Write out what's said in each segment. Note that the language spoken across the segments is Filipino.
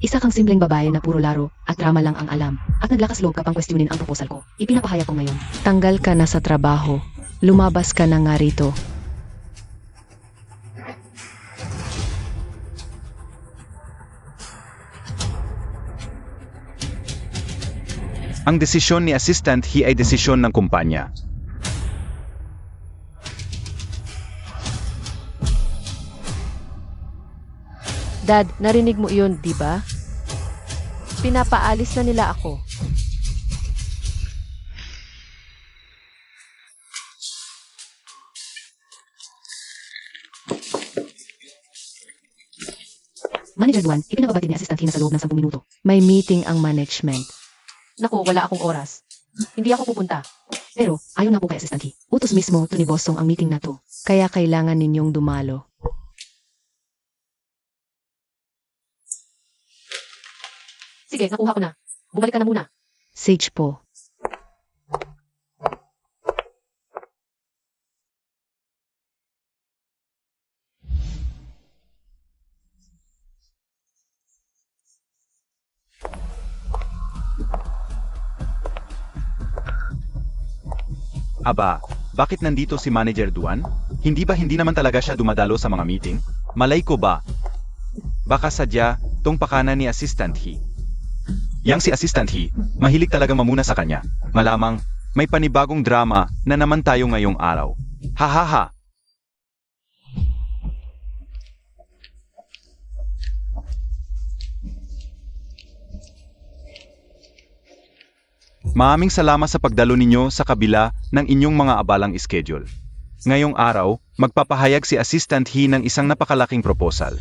Isa kang simpleng babae na puro laro at drama lang ang alam. At naglakas loob ka pang kwestiyonin ang proposal ko. Ipinapahayag ko ngayon. Tanggal ka na sa trabaho. Lumabas ka na nga rito. Ang desisyon ni Assistant He ay desisyon ng kumpanya. Dad, narinig mo iyon, di ba? Pinapaalis na nila ako. Manager Duan, ipinababatid ni Assistant He na sa loob ng 10 minuto. May meeting ang management. Naku, wala akong oras. Hindi ako pupunta. Pero, ayaw na po kay Assistant He. Utos mismo to ni Boss Song ang meeting na to. Kaya kailangan ninyong dumalo. Sige, nakuha ko na. Bumalik ka na muna. Sage po. Aba, bakit nandito si Manager Duan? Hindi naman talaga siya dumadalo sa mga meeting? Malay ko ba? Baka sadya, tong pakana ni Assistant He. Yang si Assistant He, mahilig talaga mamuna sa kanya. Malamang, may panibagong drama na naman tayo ngayong araw. Hahaha! Maraming salamat sa pagdalo ninyo sa kabila ng inyong mga abalang schedule. Ngayong araw, magpapahayag si Assistant He ng isang napakalaking proposal.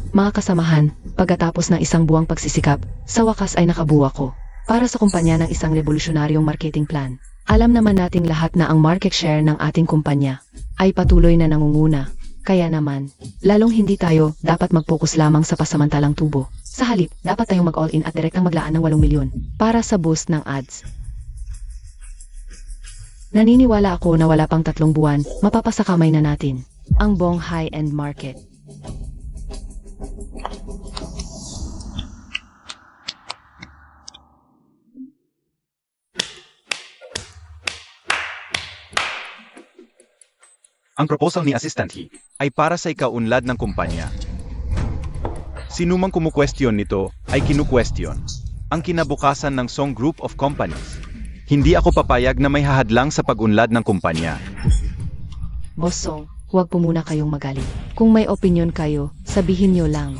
Mga kasamahan, pagkatapos ng isang buwang pagsisikap, sa wakas ay nakabuo ko. Para sa kumpanya ng isang revolusyonaryong marketing plan. Alam naman nating lahat na ang market share ng ating kumpanya ay patuloy na nangunguna. Kaya naman, lalong hindi tayo dapat mag-focus lamang sa pasamantalang tubo. Sa halip, dapat tayong mag-all-in at direktang maglaan ng 8 milyon para sa boost ng ads. Naniniwala ako na wala pang 3 buwan, mapapasakamay na natin ang buong high-end market. Ang proposal ni Assistant He ay para sa ikaunlad ng kumpanya. Sinumang kumukwestiyon nito ay kinukwestiyon ang kinabukasan ng Song Group of Companies. Hindi ako papayag na may hahadlang sa pag-unlad ng kumpanya. Boss Song, huwag po muna kayong magalit. Kung may opinion kayo, sabihin nyo lang.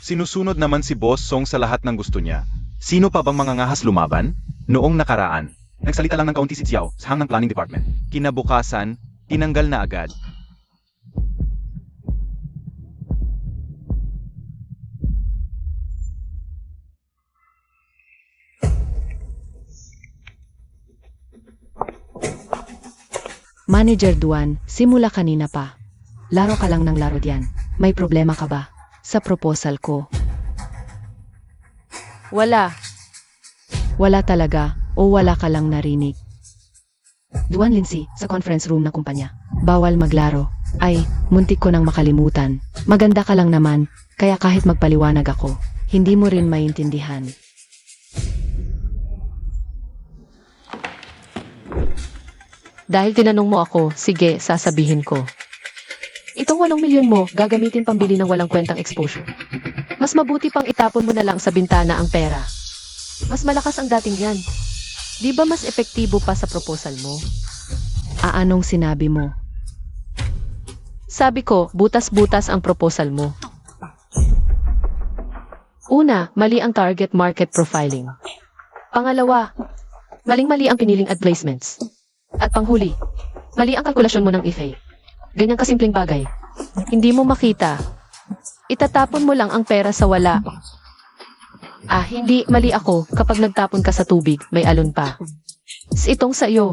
Sinusunod naman si Boss Song sa lahat ng gusto niya. Sino pa bang mangangahas lumaban? Noong nakaraan, nagsalita lang ng kaunti si Xiao sa hang ng planning department. Kinabukasan, tinanggal na agad. Manager Duan, simula kanina pa. Laro ka lang ng laro diyan. May problema ka ba sa proposal ko? Wala. Wala talaga o wala ka lang narinig? Duan Lindsay, sa conference room ng kumpanya. Bawal maglaro. Ay, muntik ko nang makalimutan. Maganda ka lang naman, kaya kahit magpaliwanag ako, hindi mo rin maintindihan. Dahil tinanong mo ako, sige, sasabihin ko. Itong 8 milyon mo, gagamitin pambili ng walang kwentang exposure. Mas mabuti pang itapon mo na lang sa bintana ang pera. Mas malakas ang dating yan. Di ba mas epektibo pa sa proposal mo? Anong sinabi mo? Sabi ko, butas-butas ang proposal mo. Una, mali ang target market profiling. Pangalawa, maling-mali ang piniling ad placements. At panghuli, mali ang kalkulasyon mo ng IFA. Ganyang kasimpleng bagay. Hindi mo makita. Itatapon mo lang ang pera sa wala. Hindi, mali ako. Kapag nagtapon ka sa tubig, may alon pa. Itong sa iyo.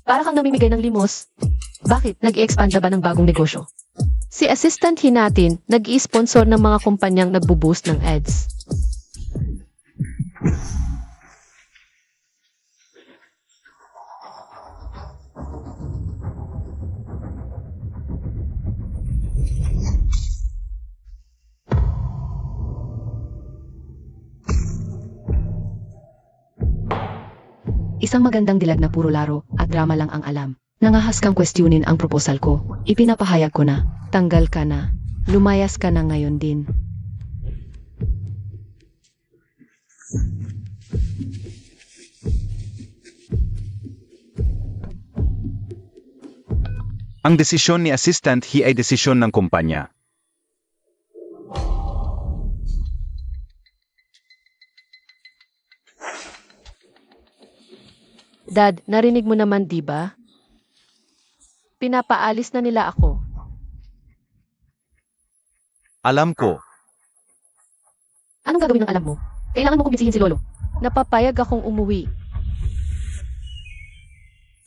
Para kang namimigay ng limos. Bakit? Nag-i-expand na ba ng bagong negosyo? Si Assistant He natin, nag-i-sponsor ng mga kumpanyang nagbo-boost ng ads. Isang magandang dilag na puro laro at drama lang ang alam. Nangahas kang questionin ang proposal ko. Ipinapahayag ko na. Tanggal ka na. Lumayas ka na ngayon din. Ang desisyon ni Assistant He ay desisyon ng kumpanya. Dad, narinig mo naman, di ba? Pinapaalis na nila ako. Alam ko, Anong gagawin ng alam mo? Kailangan mo kumbinsihin si Lolo. Napapayag akong umuwi.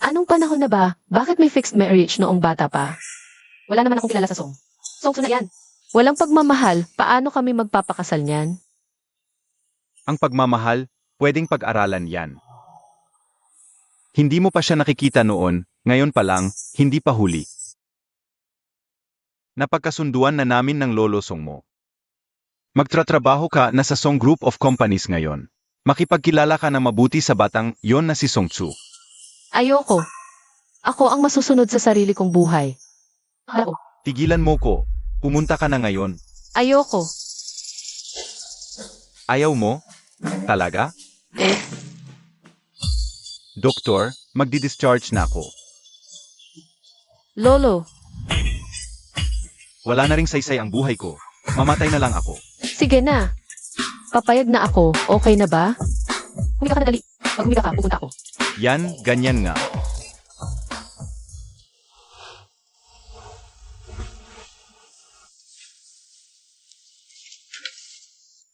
Anong panahon na ba? Bakit may fixed marriage noong bata pa? Wala naman akong kilala sa song. Songso na yan. Walang pagmamahal, paano kami magpapakasal niyan? ang pagmamahal, pwedeng pag-aralan yan. Hindi mo pa siya nakikita noon, ngayon pa lang, hindi pa huli. Napagkasunduan na namin ng lolo song mo. Magtratrabaho ka na sa Song Group of Companies ngayon. Makipagkilala ka na mabuti sa batang yon na si Song Tzu. Ayoko. Ako ang masusunod sa sarili kong buhay. Ako. Tigilan mo ko. Pumunta ka na ngayon. Ayoko. Ayaw mo? Talaga? Doktor, magdi-discharge na ako. Lolo, Wala na ring saysay ang buhay ko. Mamatay na lang ako. sige na. Papayag na ako, okay na ba? Humika ka na dali. Pag humika ka, pupunta ako. Yan, ganyan nga.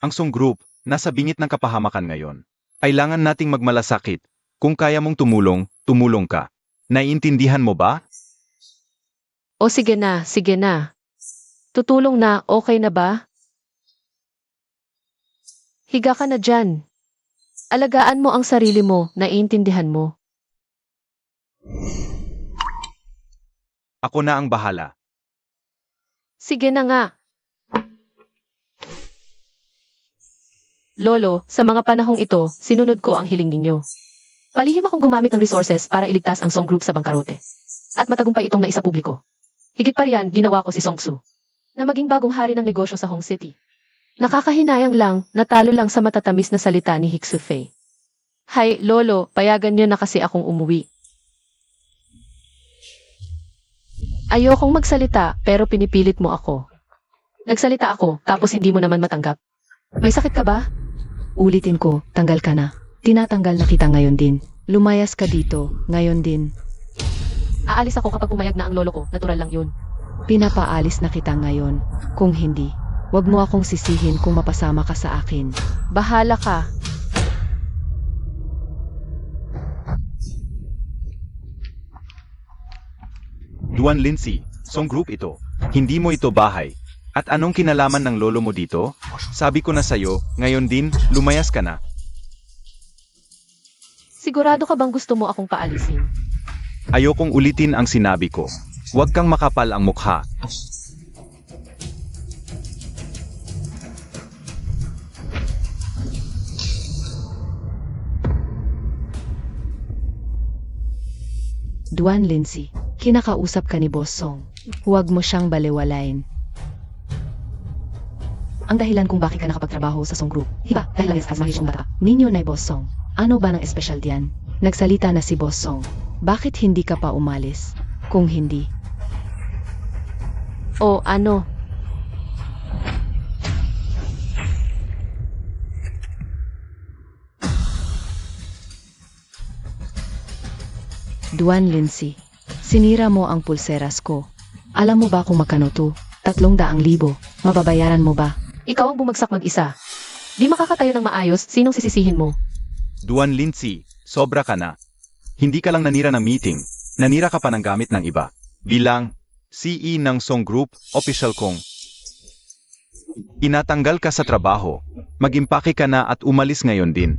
Ang Song Group, nasa bingit ng kapahamakan ngayon. Kailangan nating magmalasakit. Kung kaya mong tumulong, tumulong ka. Naiintindihan mo ba? O sige na, sige na. Tutulong na, okay na ba? Higa ka na dyan. Alagaan mo ang sarili mo, naiintindihan mo. Ako na ang bahala. Sige na nga. Lolo, sa mga panahong ito, sinunod ko ang hiling ninyo. Palihim akong gumamit ng resources para iligtas ang Song Group sa bangkarote. At matagumpay itong naisa publiko. Higit pa riyan, ginawa ko si Song Tzu, na maging bagong hari ng negosyo sa Hong City. Nakakahinayang lang, natalo lang sa matatamis na salita ni Hik Sufei. Hay, Lolo, payagan niyo na kasi akong umuwi. Ayokong magsalita, pero pinipilit mo ako. Nagsalita ako, tapos hindi mo naman matanggap. May sakit ka ba? Ulitin ko, tanggal ka na. Tinatanggal na kita ngayon din. Lumayas ka dito, ngayon din. Aalis ako kapag umayag na ang lolo ko, natural lang yun. Pinapaalis na kita ngayon. Kung hindi, wag mo akong sisihin kung mapasama ka sa akin. Bahala ka. Duan Lindsay, Song Group ito. Hindi mo ito bahay. At anong kinalaman ng lolo mo dito? Sabi ko na sa'yo, ngayon din, lumayas ka na. Sigurado ka bang gusto mo akong paalisin? Ayokong ulitin ang sinabi ko. Huwag kang makapal ang mukha. Duan Lindsay, kinakausap ka ni Boss Song. Huwag mo siyang balewalain. Ang dahilan kung bakit ka nakapagtrabaho sa Song Group, hiba, dahil lang sa mahisyong bata. Ninyo na Boss Song. Ano ba ng espesyal diyan? Nagsalita na si Boss Song. Bakit hindi ka pa umalis? Kung hindi, O ano? Duan Lindsay, sinira mo ang pulseras ko. Alam mo ba kung magkano to? 300,000. Mababayaran mo ba? Ikaw ang bumagsak mag-isa. Di makakatayo ng maayos, sinong sisisihin mo? Duan Lindsay, sobra ka na. Hindi ka lang nanira ng meeting, nanira ka pa ng gamit ng iba. Bilang CE ng Song Group, official kong inatanggal ka sa trabaho. Mag-impake ka na at umalis ngayon din.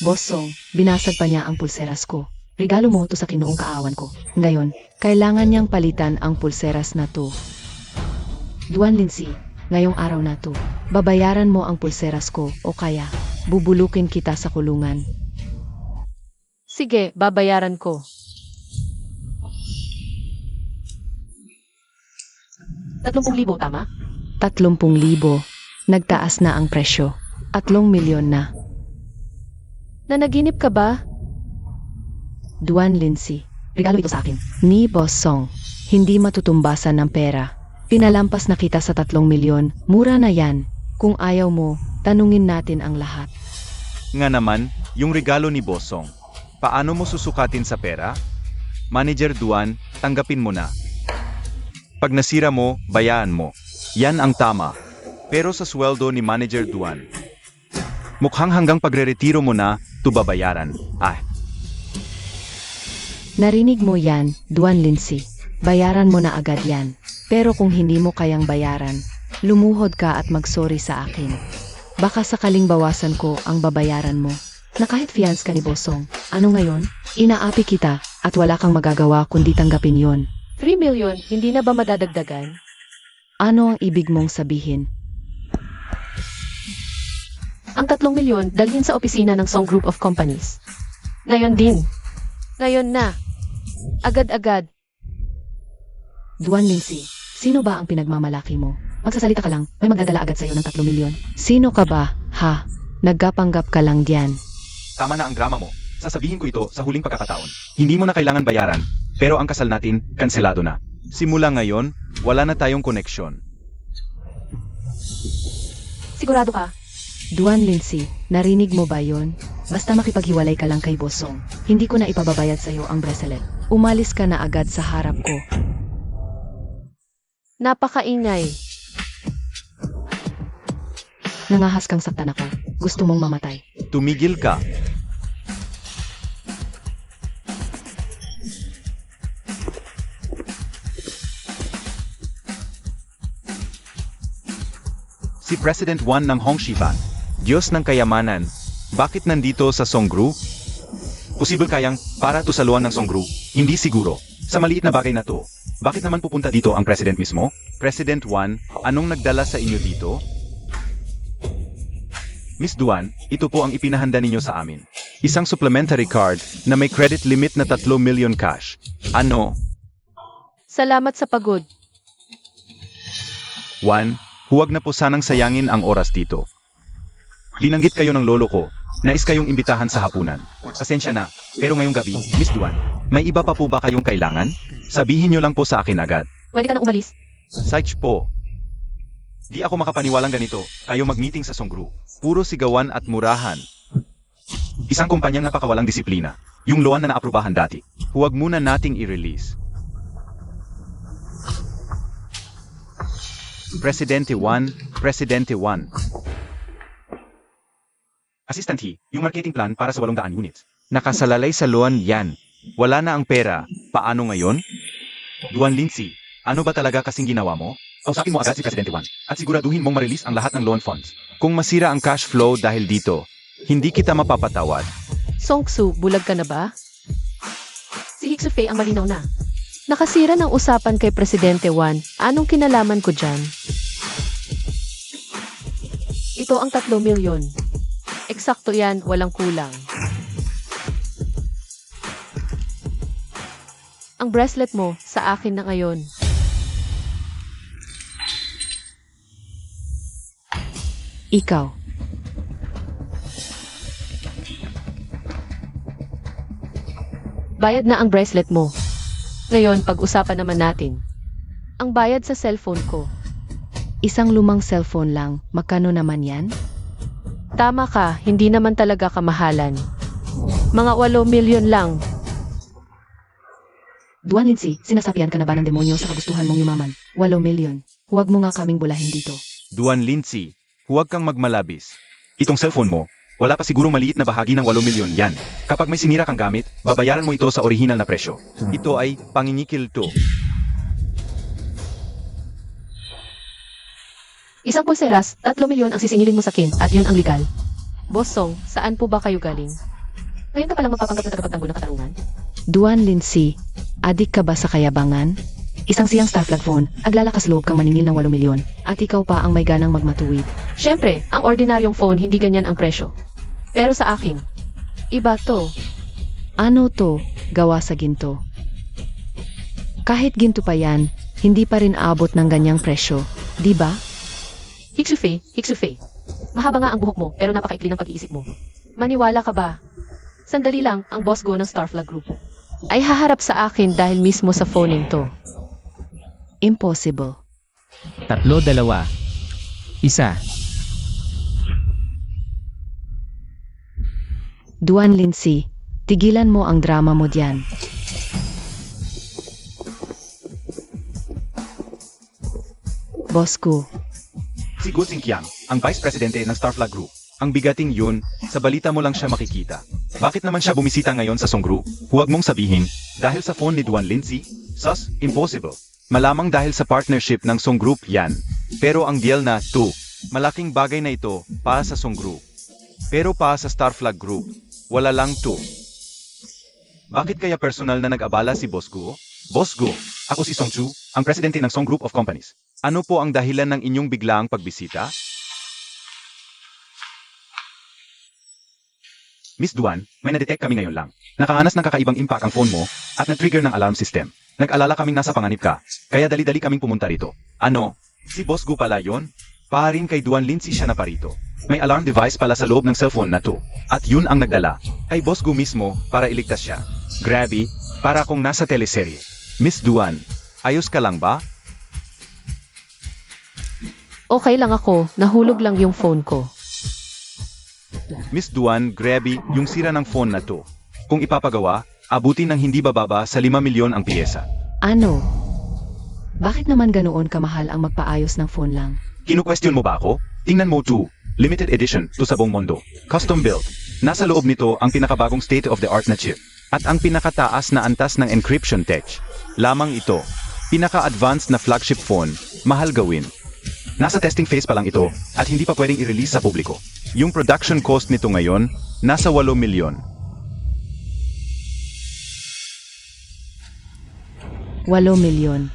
Boss Song, binasag pa niya ang pulseras ko. Regalo mo to sa kinuong kaawan ko. Ngayon, kailangan niyang palitan ang pulseras na to. Duan Lindsay, ngayong araw na to, babayaran mo ang pulseras ko o kaya, bubulukin kita sa kulungan. Sige, babayaran ko. 30,000 tama? 30,000. Nagtaas na ang presyo. 3 milyon na. Nanaginip ka ba? Duan Lindsay, regalo ito sa akin. Ni Boss Song, hindi matutumbasan ng pera. Pinalampas na kita sa 3 milyon. Mura na yan. Kung ayaw mo, tanungin natin ang lahat. Nga naman, yung regalo ni Bosong. Paano mo susukatin sa pera? Manager Duan, tanggapin mo na. Pag nasira mo, bayaan mo. Yan ang tama. Pero sa sweldo ni Manager Duan, mukhang hanggang pagre-retiro mo na, to babayaran. Narinig mo yan, Duan Lindsay. Bayaran mo na agad yan. Pero kung hindi mo kayang bayaran, lumuhod ka at mag-sorry sa akin. Baka sakaling bawasan ko ang babayaran mo. Na kahit fiance ka ni Bosong, ano ngayon? Inaapi kita at wala kang magagawa kundi tanggapin yon. 3 million, hindi na ba madadagdagan? Ano ang ibig mong sabihin? Ang 3 milyon dalhin sa opisina ng Song Group of Companies. Ngayon din. Ngayon na. Agad-agad. Duan Lindsay, sino ba ang pinagmamalaki mo? Magsasalita ka lang, may magdadala agad sa'yo ng 3 milyon. Sino ka ba, ha? Nagkapanggap ka lang diyan. Tama na ang drama mo. Sasabihin ko ito sa huling pagkakataon. Hindi mo na kailangan bayaran, pero ang kasal natin, kanselado na. Simula ngayon, wala na tayong koneksyon. Sigurado ka? Duan Lindsay, narinig mo ba yon? Basta makipaghiwalay ka lang kay Bosong, hindi ko na ipababayad sa'yo ang bracelet. Umalis ka na agad sa harap ko. Napakaingay. Nangahas kang saktan ako. Gusto mong mamatay. Tumigil ka. Si President Juan ng Hongxi Bank, Diyos ng Kayamanan, bakit nandito sa Song Group? Posible kayang para to sa luwan ng Song Group? Hindi siguro. Sa maliit na bagay na to, bakit naman pupunta dito ang President mismo? President Juan, anong nagdala sa inyo dito? Miss Duan, ito po ang ipinahanda ninyo sa amin. Isang supplementary card na may credit limit na 3 million cash. Ano? Salamat sa pagod. Juan, huwag na po sanang sayangin ang oras dito. Binanggit kayo ng lolo ko, nais kayong imbitahan sa hapunan. Pasensya na, pero ngayong gabi, Miss Duan, may iba pa po ba kayong kailangan? Sabihin nyo lang po sa akin agad. Pwede ka nang umalis. Saich po. Di ako makapaniwalang ganito, kayo mag-meeting sa Song Group. Puro sigawan at murahan. Isang kumpanyang napakawalang disiplina. Yung loan na naaprubahan dati. Huwag muna nating i-release. Presidente Juan, Presidente Juan. Assistant He, yung marketing plan para sa 800 units. Nakasalalay sa loan yan. Wala na ang pera. Paano ngayon? Duan Lindsay, ano ba talaga kasing ginawa mo? Kausapin mo agad si Presidente Juan at siguraduhin mong ma-release ang lahat ng loan funds. Kung masira ang cash flow dahil dito, hindi kita mapapatawad. Songsu, bulag ka na ba? Si Hiksufei ang malinaw na. Nakasira ng usapan kay Presidente Juan. Anong kinalaman ko dyan? Ito ang 3 milyon. Eksakto yan, walang kulang. Ang bracelet mo, sa akin na ngayon. Ikaw. Bayad na ang bracelet mo. Ngayon, pag-usapan naman natin. Ang bayad sa cellphone ko. Isang lumang cellphone lang, magkano naman yan? Tama ka, hindi naman talaga kamahalan. Mga 8 milyon lang. Duan Lindsay, sinasabihan ka na ba ng demonyo sa kagustuhan mong yumaman? 8 milyon. Huwag mo nga kaming bulahin dito. Duan Lindsay, huwag kang magmalabis. Itong cellphone mo, Wala pa sigurong maliit na bahagi ng 8 milyon yan. Kapag may sinira kang gamit, babayaran mo ito sa orihinal na presyo. Ito ay panginikil to. Isang pulseras, 3 milyon ang sisingilin mo sa akin at yun ang legal. Boss Song, saan po ba kayo galing? Ngayon ka palang magpapanggap na tagapagtanggol ng katarungan? Duan Lindsay, adik ka ba sa kayabangan? Isang siyang star flag phone, aglalakas loob kang maningil ng 8 milyon, at ikaw pa ang may ganang magmatuwid. Siyempre, ang ordinaryong phone hindi ganyan ang presyo. Pero sa akin, iba to. Ano to, gawa sa ginto? Kahit ginto pa yan, hindi pa rin abot ng ganyang presyo, di ba? Hiksufe. Mahaba nga ang buhok mo, pero napakaikli ng pag-iisip mo. Maniwala ka ba? Sandali lang, ang boss go ng Star Flag Group ay haharap sa akin dahil mismo sa phoning to. Impossible. 3, 2, 1. Duan Lindsay, tigilan mo ang drama mo diyan. Boss ko, Si Gu Xingqiang, ang Vice Presidente ng Star Flag Group. Ang bigating yun, sa balita mo lang siya makikita. Bakit naman siya bumisita ngayon sa Song Group? Huwag mong sabihin, dahil sa phone ni Duan Lindsay? Sus, impossible. Malamang dahil sa partnership ng Song Group yan. Pero ang deal na, 2, malaking bagay na ito para sa Song Group. Pero para sa Star Flag Group, wala lang 2. Bakit kaya personal na nag-abala si Boss Gu? Boss Gu, ako si Song Chu, ang presidente ng Song Group of Companies. Ano po ang dahilan ng inyong biglaang pagbisita? Miss Duan, may na-detect kami ngayon lang. Nakaanas ng kakaibang impact ang phone mo at nag-trigger ng alarm system. Nag-alala kaming nasa panganib ka, kaya dali-dali kaming pumunta rito. Ano? Si Boss Gu pala yon? Paring kay Duan Lindsay siya na parito. May alarm device pala sa loob ng cellphone na to. At yun ang nagdala kay Boss Gu mismo para iligtas siya. Grabe, para akong nasa teleserye. Miss Duan, ayos ka lang ba? Okay lang ako, nahulog lang yung phone ko. Miss Duan, grabe yung sira ng phone na to. Kung ipapagawa, abutin ng hindi bababa sa 5 milyon ang piyesa. ano? Bakit naman ganoon kamahal ang magpaayos ng phone lang? Kinu-question mo ba ako? Tingnan mo 2. Limited edition to sa buong mundo. Custom built. Nasa loob nito ang pinakabagong state-of-the-art na chip. At ang pinakataas na antas ng encryption tech. Lamang ito. Pinaka-advanced na flagship phone. Mahal gawin. Nasa testing phase pa lang ito at hindi pa pwedeng i-release sa publiko. Yung production cost nito ngayon, nasa 8 milyon. 8 milyon.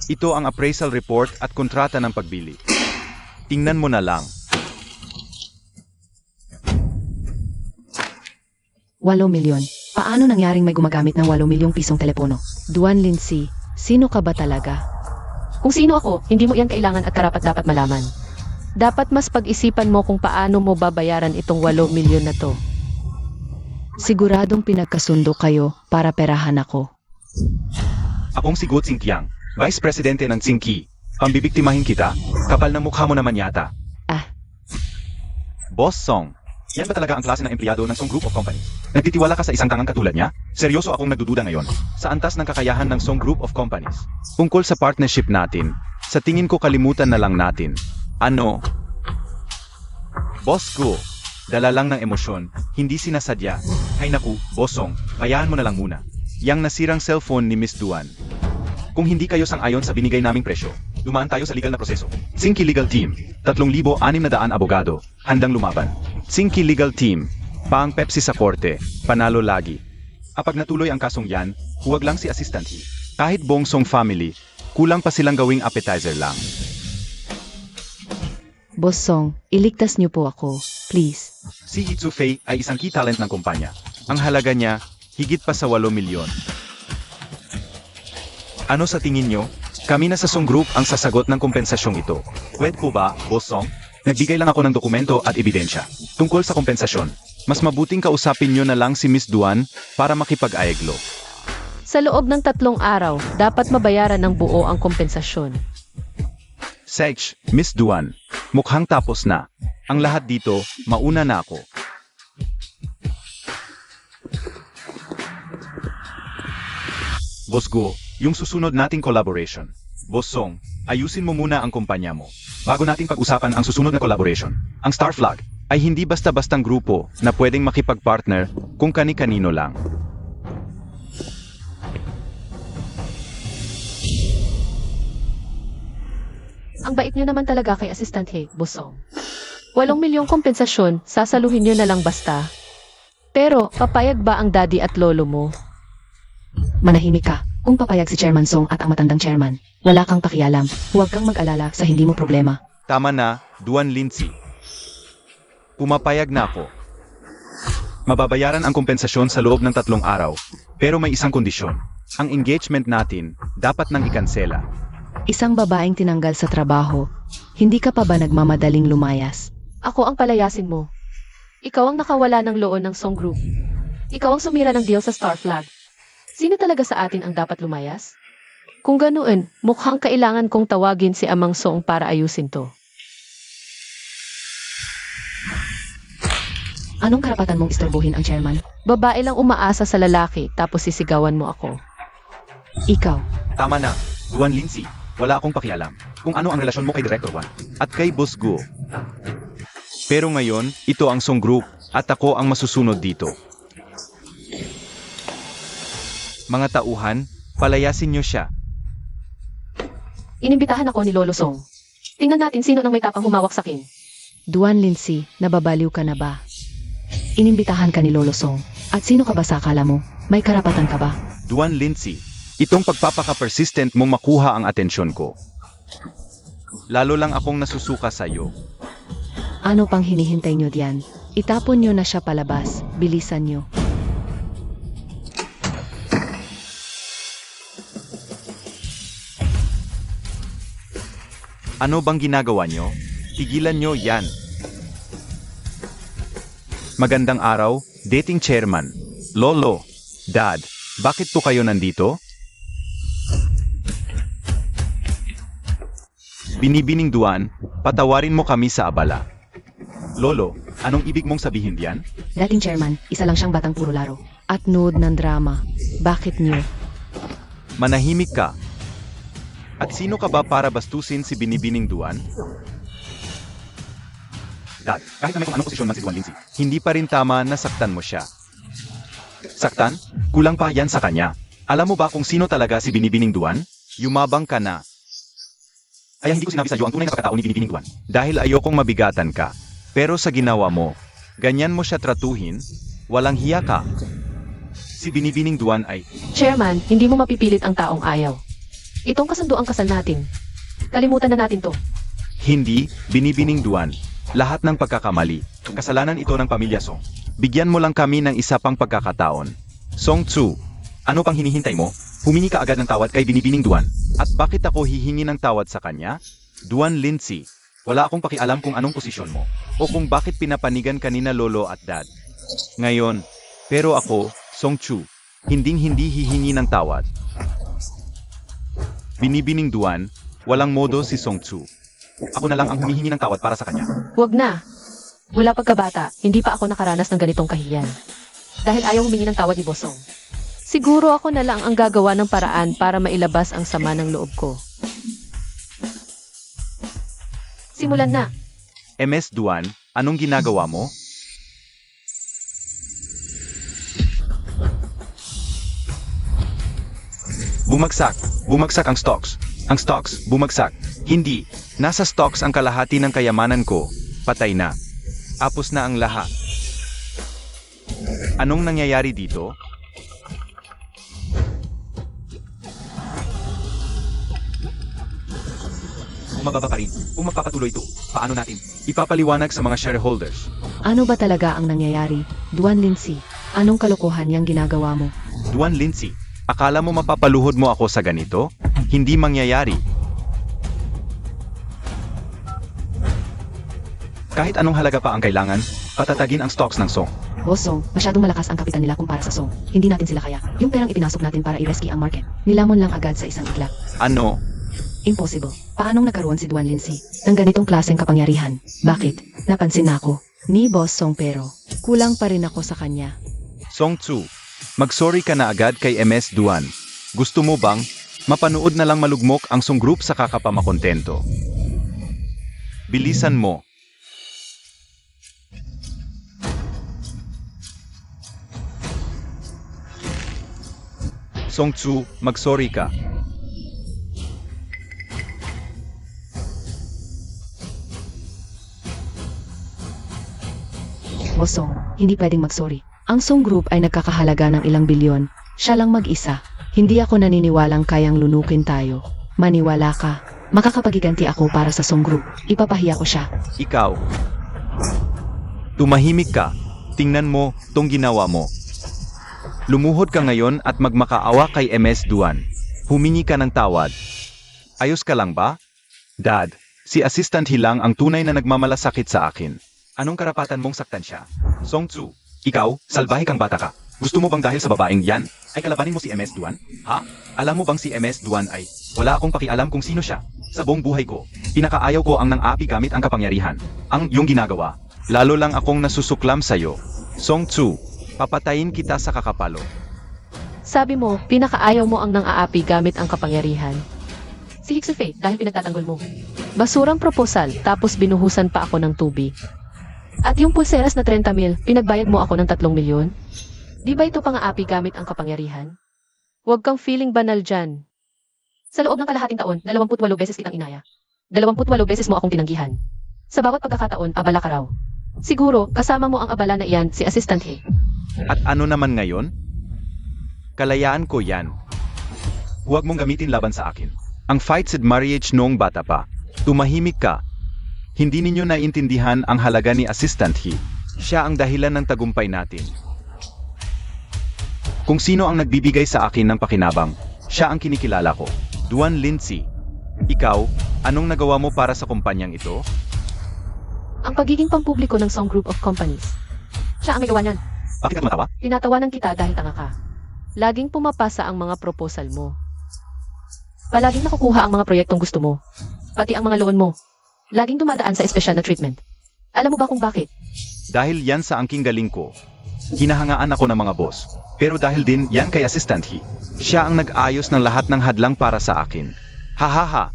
Ito ang appraisal report at kontrata ng pagbili. Tingnan mo na lang. 8 milyon. Paano nangyaring may gumagamit ng 8 milyong pisong telepono? Duan Lindsay, sino ka ba talaga? Kung sino ako, hindi mo yan kailangan at karapat-dapat malaman. Dapat mas pag-isipan mo kung paano mo babayaran itong 8 milyon na to. Siguradong pinagkasundo kayo para perahan ako. Akong si Gu Xingqiang, Vice Presidente ng Xingqi. Pambibiktimahin kita, kapal ng mukha mo naman yata. Ah. Boss Song, yan ba talaga ang klase ng empleyado ng Song Group of Companies? Nagtitiwala ka sa isang tangang katulad niya? Seryoso akong nagdududa ngayon sa antas ng kakayahan ng Song Group of Companies. Tungkol sa partnership natin, sa tingin ko kalimutan na lang natin. Ano? Boss Gu, dala lang ng emosyon, hindi sinasadya. Ay naku, Boss Song, hayaan mo na lang muna. Yang nasirang cellphone ni Miss Duan. Kung hindi kayo sang-ayon sa binigay naming presyo, dumaan tayo sa legal na proseso. Xingqi Legal Team, 3,600 abogado, handang lumaban. Xingqi Legal Team, paang Pepsi sa korte, panalo lagi. Kapag natuloy ang kasong yan, huwag lang si Assistant He. Kahit buong Song family, kulang pa silang gawing appetizer lang. Boss Song, iligtas niyo po ako, please. Si Hitsu Fei ay isang key talent ng kumpanya. Ang halaga niya, higit pa sa 8 milyon. Ano sa tingin nyo? Kami na sa Song Group ang sasagot ng kompensasyong ito. Pwede po ba, Boss Song? Nagbigay lang ako ng dokumento at ebidensya. Tungkol sa kompensasyon, mas mabuting kausapin nyo na lang si Miss Duan para makipag-aeglo. Sa loob ng 3 araw, dapat mabayaran ng buo ang kompensasyon. Sech, Miss Duan, mukhang tapos na. Ang lahat dito, mauna na ako. Boss Gu, yung susunod nating collaboration. Boss Song, ayusin mo muna ang kumpanya mo. Bago nating pag-usapan ang susunod na collaboration, ang Star Flag. ay hindi basta-bastang grupo na pwedeng makipag-partner kung kani-kanino lang. Ang bait niyo naman talaga kay Assistant He, Bosong. 8 milyong kompensasyon, sasaluhin niyo na lang basta. Pero, papayag ba ang daddy at lolo mo? Manahimik ka. Kung papayag si Chairman Song at ang matandang chairman, wala kang pakialam. Huwag kang mag-alala sa hindi mo problema. Tama na, Duan Lindsay. Pumapayag na ako. Mababayaran ang kompensasyon sa loob ng 3 araw, pero may isang kondisyon. Ang engagement natin dapat nang ikansela. Isang babaeng tinanggal sa trabaho, hindi ka pa ba nagmamadaling lumayas? Ako ang palayasin mo. Ikaw ang nakawala ng loon ng Song Group. Ikaw ang sumira ng deal sa Star Flag. Sino talaga sa atin ang dapat lumayas? Kung ganoon, mukhang kailangan kong tawagin si Amang Song para ayusin to. Anong karapatan mong istorbohin ang chairman? Babae lang umaasa sa lalaki tapos sisigawan mo ako. Ikaw. Tama na, Duan Lindsay. Wala akong pakialam kung ano ang relasyon mo kay Director Wan at kay Boss Guo. Pero ngayon, ito ang Song Group at ako ang masusunod dito. Mga tauhan, palayasin niyo siya. Inimbitahan ako ni Lolo Song. Tingnan natin sino nang may tapang humawak sa akin. Duan Lindsay, nababaliw ka na ba? Inimbitahan ka ni Lolo Song. At sino ka ba sa akala mo? May karapatan ka ba? Duan Lindsay, itong pagpapaka-persistent mong makuha ang atensyon ko. Lalo lang akong nasusuka sa iyo. Ano pang hinihintay nyo diyan? Itapon nyo na siya palabas. Bilisan nyo. Ano bang ginagawa nyo? Tigilan nyo yan. Magandang araw, dating chairman. Lolo, Dad, bakit po kayo nandito? Binibining Duan, patawarin mo kami sa abala. Lolo, anong ibig mong sabihin diyan? Dating chairman, isa lang siyang batang puro laro. At nood ng drama. Bakit nyo? Manahimik ka. At sino ka ba para bastusin si Binibining Duan? Dad, kahit na may kung anong posisyon man si Duan Lindsay, hindi pa rin tama na saktan mo siya. Saktan? Kulang pa yan sa kanya. Alam mo ba kung sino talaga si Binibining Duan? Yumabang ka na. Kaya hindi ko sinabi sa iyo ang tunay na pagkatao ni Binibining Duan. Dahil ayokong mabigatan ka. Pero sa ginawa mo, ganyan mo siya tratuhin, walang hiya ka. Si Binibining Duan ay, Chairman, hindi mo mapipilit ang taong ayaw. Itong kasunduang kasal natin. Kalimutan na natin to. hindi, Binibining Duan. Lahat ng pagkakamali, kasalanan ito ng pamilya Song. Bigyan mo lang kami ng isa pang pagkakataon. Song Tzu, ano pang hinihintay mo? Humingi ka agad ng tawad kay Binibining Duan. At bakit ako hihingi ng tawad sa kanya? Duan Lindsay, wala akong pakialam kung anong posisyon mo. O kung bakit pinapanigan kanina lolo at dad. Ngayon, pero ako, Song Tzu, hinding-hindi hihingi ng tawad. Binibining Duan, walang modo si Song Tzu. Ako na lang ang humihingi ng tawad para sa kanya. Huwag na. Mula pagkabata, hindi pa ako nakaranas ng ganitong kahiyan. Dahil ayaw humingi ng tawad ni Bosong. Siguro ako na lang ang gagawa ng paraan para mailabas ang sama ng loob ko. Simulan na. MS Duan, anong ginagawa mo? Bumagsak. Bumagsak ang stocks. Ang stocks, bumagsak. Hindi. Nasa stocks ang kalahati ng kayamanan ko. Patay na. Apos na ang lahat. Anong nangyayari dito? Bumababa pa rin. Kung magpapatuloy ito, paano natin? Ipapaliwanag sa mga shareholders. Ano ba talaga ang nangyayari? Duan Lindsay, anong kalokohan yang ginagawa mo? Duan Lindsay, akala mo mapapaluhod mo ako sa ganito? Hindi mangyayari. Kahit anong halaga pa ang kailangan, patatagin ang stocks ng Song. Bosong, masyadong malakas ang kapitan nila kumpara sa Song. Hindi natin sila kaya. Yung perang ipinasok natin para i-rescue ang market, nilamon lang agad sa isang iglap. Ano? Impossible. Paanong nagkaroon si Duan Lindsay ng ganitong klaseng kapangyarihan? Bakit? Napansin na ako ni Boss Song pero kulang pa rin ako sa kanya. Song Tzu, mag-sorry ka na agad kay MS Duan. Gusto mo bang mapanood na lang malugmok ang Song Group sa kakapamakontento? Bilisan mo. Song Tzu, mag-sorry ka. Bossong, hindi pwedeng mag-sorry. Ang Song Group ay nagkakahalaga ng ilang bilyon. Siya lang mag-isa. Hindi ako naniniwalang kayang lunukin tayo. Maniwala ka. Makakapagiganti ako para sa Song Group. Ipapahiya ko siya. Ikaw. Tumahimik ka. Tingnan mo tong ginawa mo. Lumuhod ka ngayon at magmakaawa kay MS Duan. Humingi ka ng tawad. Ayos ka lang ba? Dad, si Assistant Hilang ang tunay na nagmamalasakit sa akin. Anong karapatan mong saktan siya? Song Tzu, ikaw, salbahe kang bata ka. Gusto mo bang dahil sa babaeng yan, ay kalabanin mo si MS Duan? Ha? Alam mo bang si MS Duan ay, wala akong pakialam kung sino siya. Sa buong buhay ko, pinakaayaw ko ang nang-api gamit ang kapangyarihan. Ang iyong ginagawa. Lalo lang akong nasusuklam sa'yo. Song Tzu, papatayin kita sa kakapalo. Sabi mo, pinakaayaw mo ang nang-aapi gamit ang kapangyarihan. Si Hixufe, dahil pinagtatanggol mo. Basurang proposal, tapos binuhusan pa ako ng tubig. At yung pulseras na 30,000, pinagbayad mo ako ng 3 milyon? Di ba ito pang-aapi gamit ang kapangyarihan? Huwag kang feeling banal dyan. Sa loob ng kalahating taon, 28 beses kitang inaya. 28 beses mo akong tinanggihan. Sa bawat pagkakataon, abala ka raw. Siguro, kasama mo ang abala na iyan, si Assistant He. At ano naman ngayon? Kalayaan ko yan. Huwag mong gamitin laban sa akin. Ang fight said marriage noong bata pa. Tumahimik ka. Hindi ninyo naiintindihan ang halaga ni Assistant He. Siya ang dahilan ng tagumpay natin. Kung sino ang nagbibigay sa akin ng pakinabang, siya ang kinikilala ko. Duan Lindsay. Ikaw, anong nagawa mo para sa kumpanyang ito? Ang pagiging pampubliko ng Song Group of Companies. Siya ang may gawa niyan. Bakit ka tumatawa? Tinatawanan kita dahil tanga ka. Laging pumapasa ang mga proposal mo. Palaging nakukuha ang mga proyektong gusto mo. Pati ang mga loan mo. Laging dumadaan sa espesyal na treatment. Alam mo ba kung bakit? Dahil yan sa angking galing ko. Hinahangaan ako ng mga boss. Pero dahil din yan kay Assistant He. Siya ang nag-ayos ng lahat ng hadlang para sa akin. Hahaha.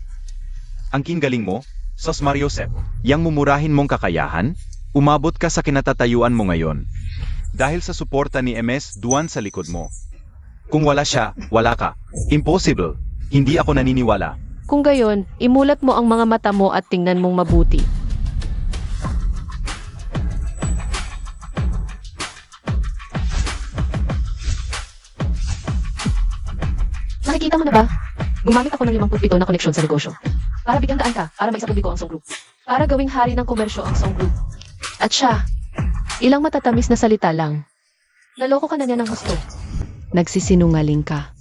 Angking galing mo, Sos Mariosep. Yang mumurahin mong kakayahan, umabot ka sa kinatatayuan mo ngayon. Dahil sa suporta ni MS Duan sa likod mo. Kung wala siya, wala ka. Impossible. Hindi ako naniniwala. Kung gayon, imulat mo ang mga mata mo at tingnan mong mabuti. Nakikita mo na ba? Gumamit ako ng 57 na koneksyon sa negosyo. Para bigyan daan ka, para maisapubliko ang Song Group. Para gawing hari ng komersyo ang Song Group. At siya, ilang matatamis na salita lang. Naloko ka na niya ng gusto. Nagsisinungaling ka.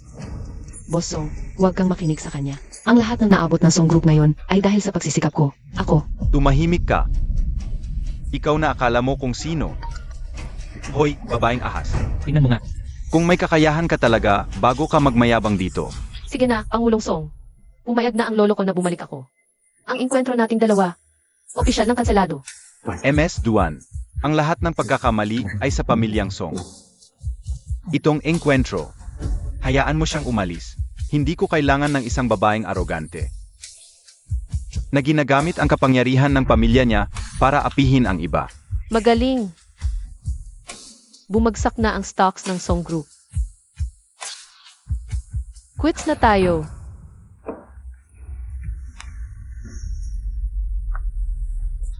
Bossong, huwag kang makinig sa kanya. Ang lahat ng naabot ng Song Group ngayon ay dahil sa pagsisikap ko. Ako. Tumahimik ka. Ikaw na akala mo kung sino. Hoy, babaeng ahas. Tingnan mo nga. Kung may kakayahan ka talaga, bago ka magmayabang dito. Sige na, Pangulong Song. Pumayag na ang lolo ko na bumalik ako. Ang engkwentro nating dalawa, opisyal ng kanselado. MS Duan, ang lahat ng pagkakamali ay sa pamilyang Song. Itong engkwentro, hayaan mo siyang umalis. Hindi ko kailangan ng isang babaeng arogante. Na ginagamit ang kapangyarihan ng pamilya niya para apihin ang iba. Magaling. Bumagsak na ang stocks ng Song Group. Quits na tayo.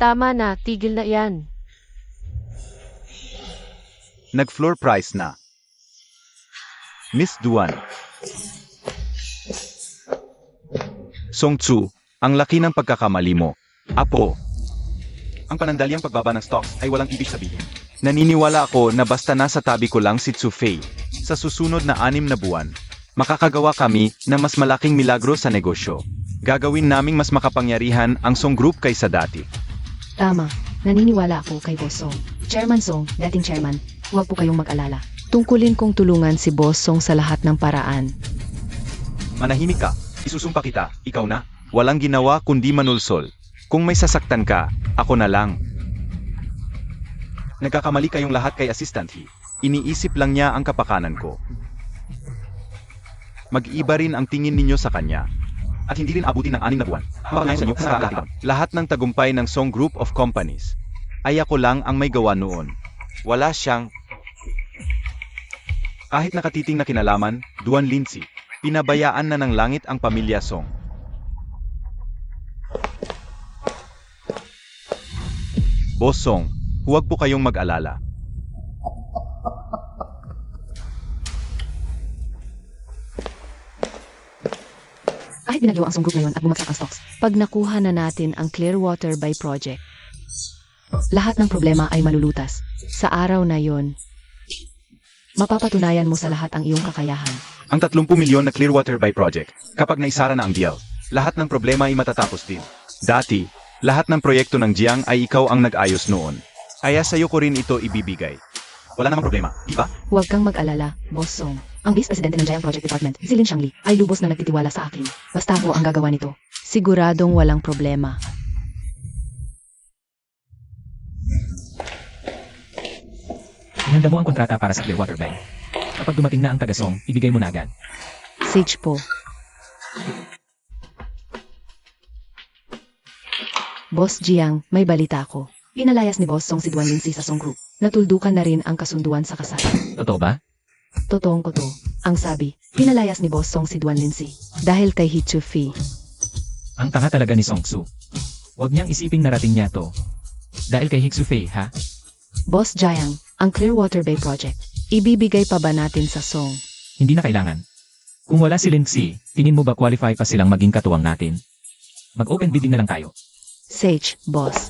Tama na, tigil na yan. Nag-floor price na. Miss Duan. Song Tzu, ang laki ng pagkakamali mo. Apo. Ang panandalyang pagbaba ng stocks ay walang ibig sabihin. Naniniwala ako na basta nasa tabi ko lang si Tzu Fei, sa susunod na 6 na buwan, makakagawa kami ng mas malaking milagro sa negosyo. Gagawin naming mas makapangyarihan ang Song Group kaysa dati. Tama. Naniniwala ako kay Boss Song. Chairman Song, dating chairman, huwag po kayong mag-alala. Tungkulin kong tulungan si Boss Song sa lahat ng paraan. Manahimik ka. Isusumpa kita. Ikaw na. Walang ginawa kundi manulsol. Kung may sasaktan ka, ako na lang. Nagkakamali kayong lahat kay Assistant He. Iniisip lang niya ang kapakanan ko. Mag-iba rin ang tingin ninyo sa kanya. At hindi rin abutin ng 6 na buwan. Mapangayos sa inyo sa lahat. Lahat ng tagumpay ng Song Group of Companies ay ako lang ang may gawa noon. Wala siyang... Kahit nakatiting na kinalaman, Duan Lindsay, pinabayaan na ng langit ang pamilya Song. Boss Song, huwag po kayong mag-alala. Kahit binagyo ang Song Group ngayon at bumagsak ang stocks, pag nakuha na natin ang Clearwater Bay Project, lahat ng problema ay malulutas. Sa araw na yon, mapapatunayan mo sa lahat ang iyong kakayahan. Ang 30 milyon na Clearwater Bay Project, kapag naisara na ang deal, lahat ng problema ay matatapos din. Dati, lahat ng proyekto ng Jiang ay ikaw ang nag-ayos noon. Kaya sa'yo ko rin ito ibibigay. Wala namang problema, di ba? Huwag kang mag-alala, Boss Song. Ang Vice Presidente ng Giant Project Department, si Lin Xiangli, ay lubos na nagtitiwala sa akin. Basta ako ang gagawa nito. Siguradong walang problema. Inanda mo ang kontrata para sa Clearwater Bay. Kapag dumating na ang taga-Song, ibigay mo na agad. Sage po. Boss Jiang, may balita ako. Pinalayas ni Boss Song si Duan Lindsay sa Song Group. Natuldukan na rin ang kasunduan sa kasal. Totoo ba? Totoong to. Ang sabi, pinalayas ni Boss Song si Duan Lindsay. Dahil kay Hee Chu-fei. Ang tanga talaga ni Song Su. Huwag niyang isiping narating niya to. Dahil kay Hee Chu-fei, ha? Boss Jiang, ang Clearwater Bay Project. Ibibigay pa ba natin sa Song? Hindi na kailangan. Kung wala si Lindsay, tingin mo ba qualify pa silang maging katuwang natin? Mag-open bidding na lang tayo. Sage, Boss.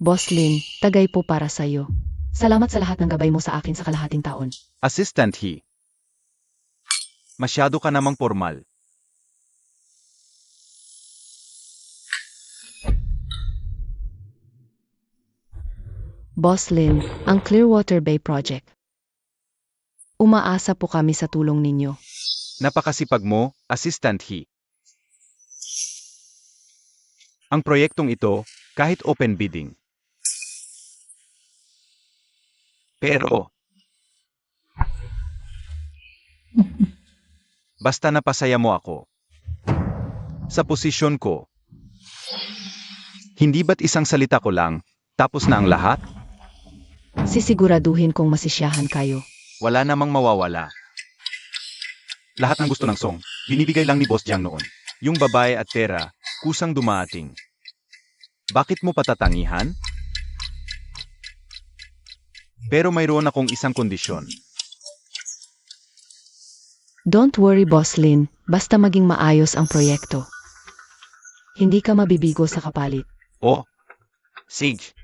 Boss Lin, tagay po para sa'yo. Salamat sa lahat ng gabay mo sa akin sa kalahating taon. Assistant He. Masyado ka namang formal. Boss Lin, ang Clearwater Bay Project. Umaasa po kami sa tulong ninyo. Napakasipag mo, Assistant He. Ang proyektong ito, kahit open bidding. Pero, basta napasaya mo ako. Sa posisyon ko, hindi ba't isang salita ko lang, tapos na ang lahat? Sisiguraduhin kong masisyahan kayo. Wala namang mawawala. Lahat ng gusto ng Song, binibigay lang ni Boss Jiang noon. Yung babae at pera, kusang dumating. Bakit mo patatangihan? Pero mayroon akong isang kondisyon. Don't worry, Boss Lin. Basta maging maayos ang proyekto. Hindi ka mabibigo sa kapalit. Oh, Sage.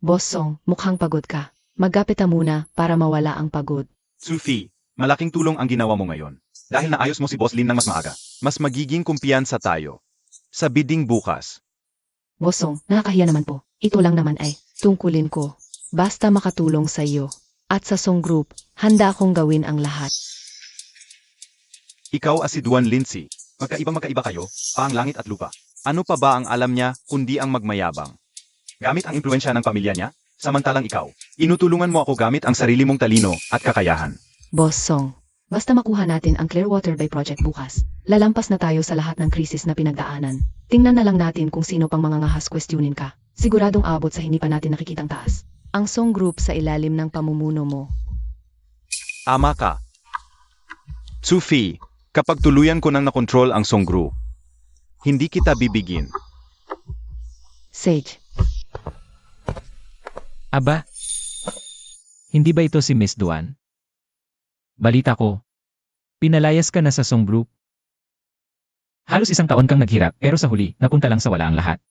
Boss Song, mukhang pagod ka. Maggapit ka muna para mawala ang pagod. Sufi, malaking tulong ang ginawa mo ngayon. Dahil naayos mo si Boss Lin ng mas maaga, mas magiging kumpiyansa tayo. Sa bidding bukas. Boss Song, nakakahiya naman po. Ito lang naman ay tungkulin ko. Basta makatulong sa iyo. At sa Song Group, handa akong gawin ang lahat. Ikaw at si Duan Lindsay, magkaiba kayo, pa ang langit at lupa. Ano pa ba ang alam niya, kundi ang magmayabang? Gamit ang impluensya ng pamilya niya, samantalang ikaw, inutulungan mo ako gamit ang sarili mong talino at kakayahan. Boss Song, basta makuha natin ang Clearwater Bay Project bukas, lalampas na tayo sa lahat ng krisis na pinagdaanan. Tingnan na lang natin kung sino pang mga ngahas questionin ka. Siguradong abot sa hindi pa natin nakikitang taas. Ang Song Group sa ilalim ng pamumuno mo. Ama ka. Sufi, kapag tuluyan ko nang nakontrol ang Song Group, hindi kita bibigin. Sage, Aba? Hindi ba ito si Miss Duan? Balita ko. Pinalayas ka na sa Song Group. Halos 1 taon kang naghirap pero sa huli, napunta lang sa wala ang lahat.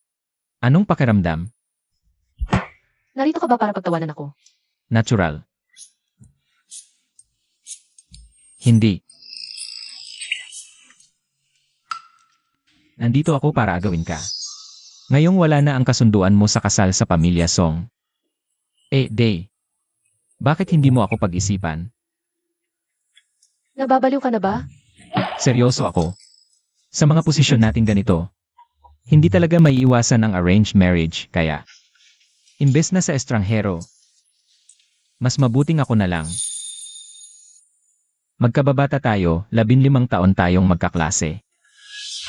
Anong pakiramdam? Narito ka ba para pagtawanan ako? Natural. Hindi. Nandito ako para agawin ka. Ngayong wala na ang kasunduan mo sa kasal sa pamilya Song. Day. Bakit hindi mo ako pag-isipan? Nababaliw ka na ba? Seryoso ako. Sa mga posisyon natin ganito, hindi talaga maiiwasan ang arranged marriage kaya, imbes na sa estranghero, Mas mabuting ako na lang. Magkababata tayo, 15 taon tayong magkaklase.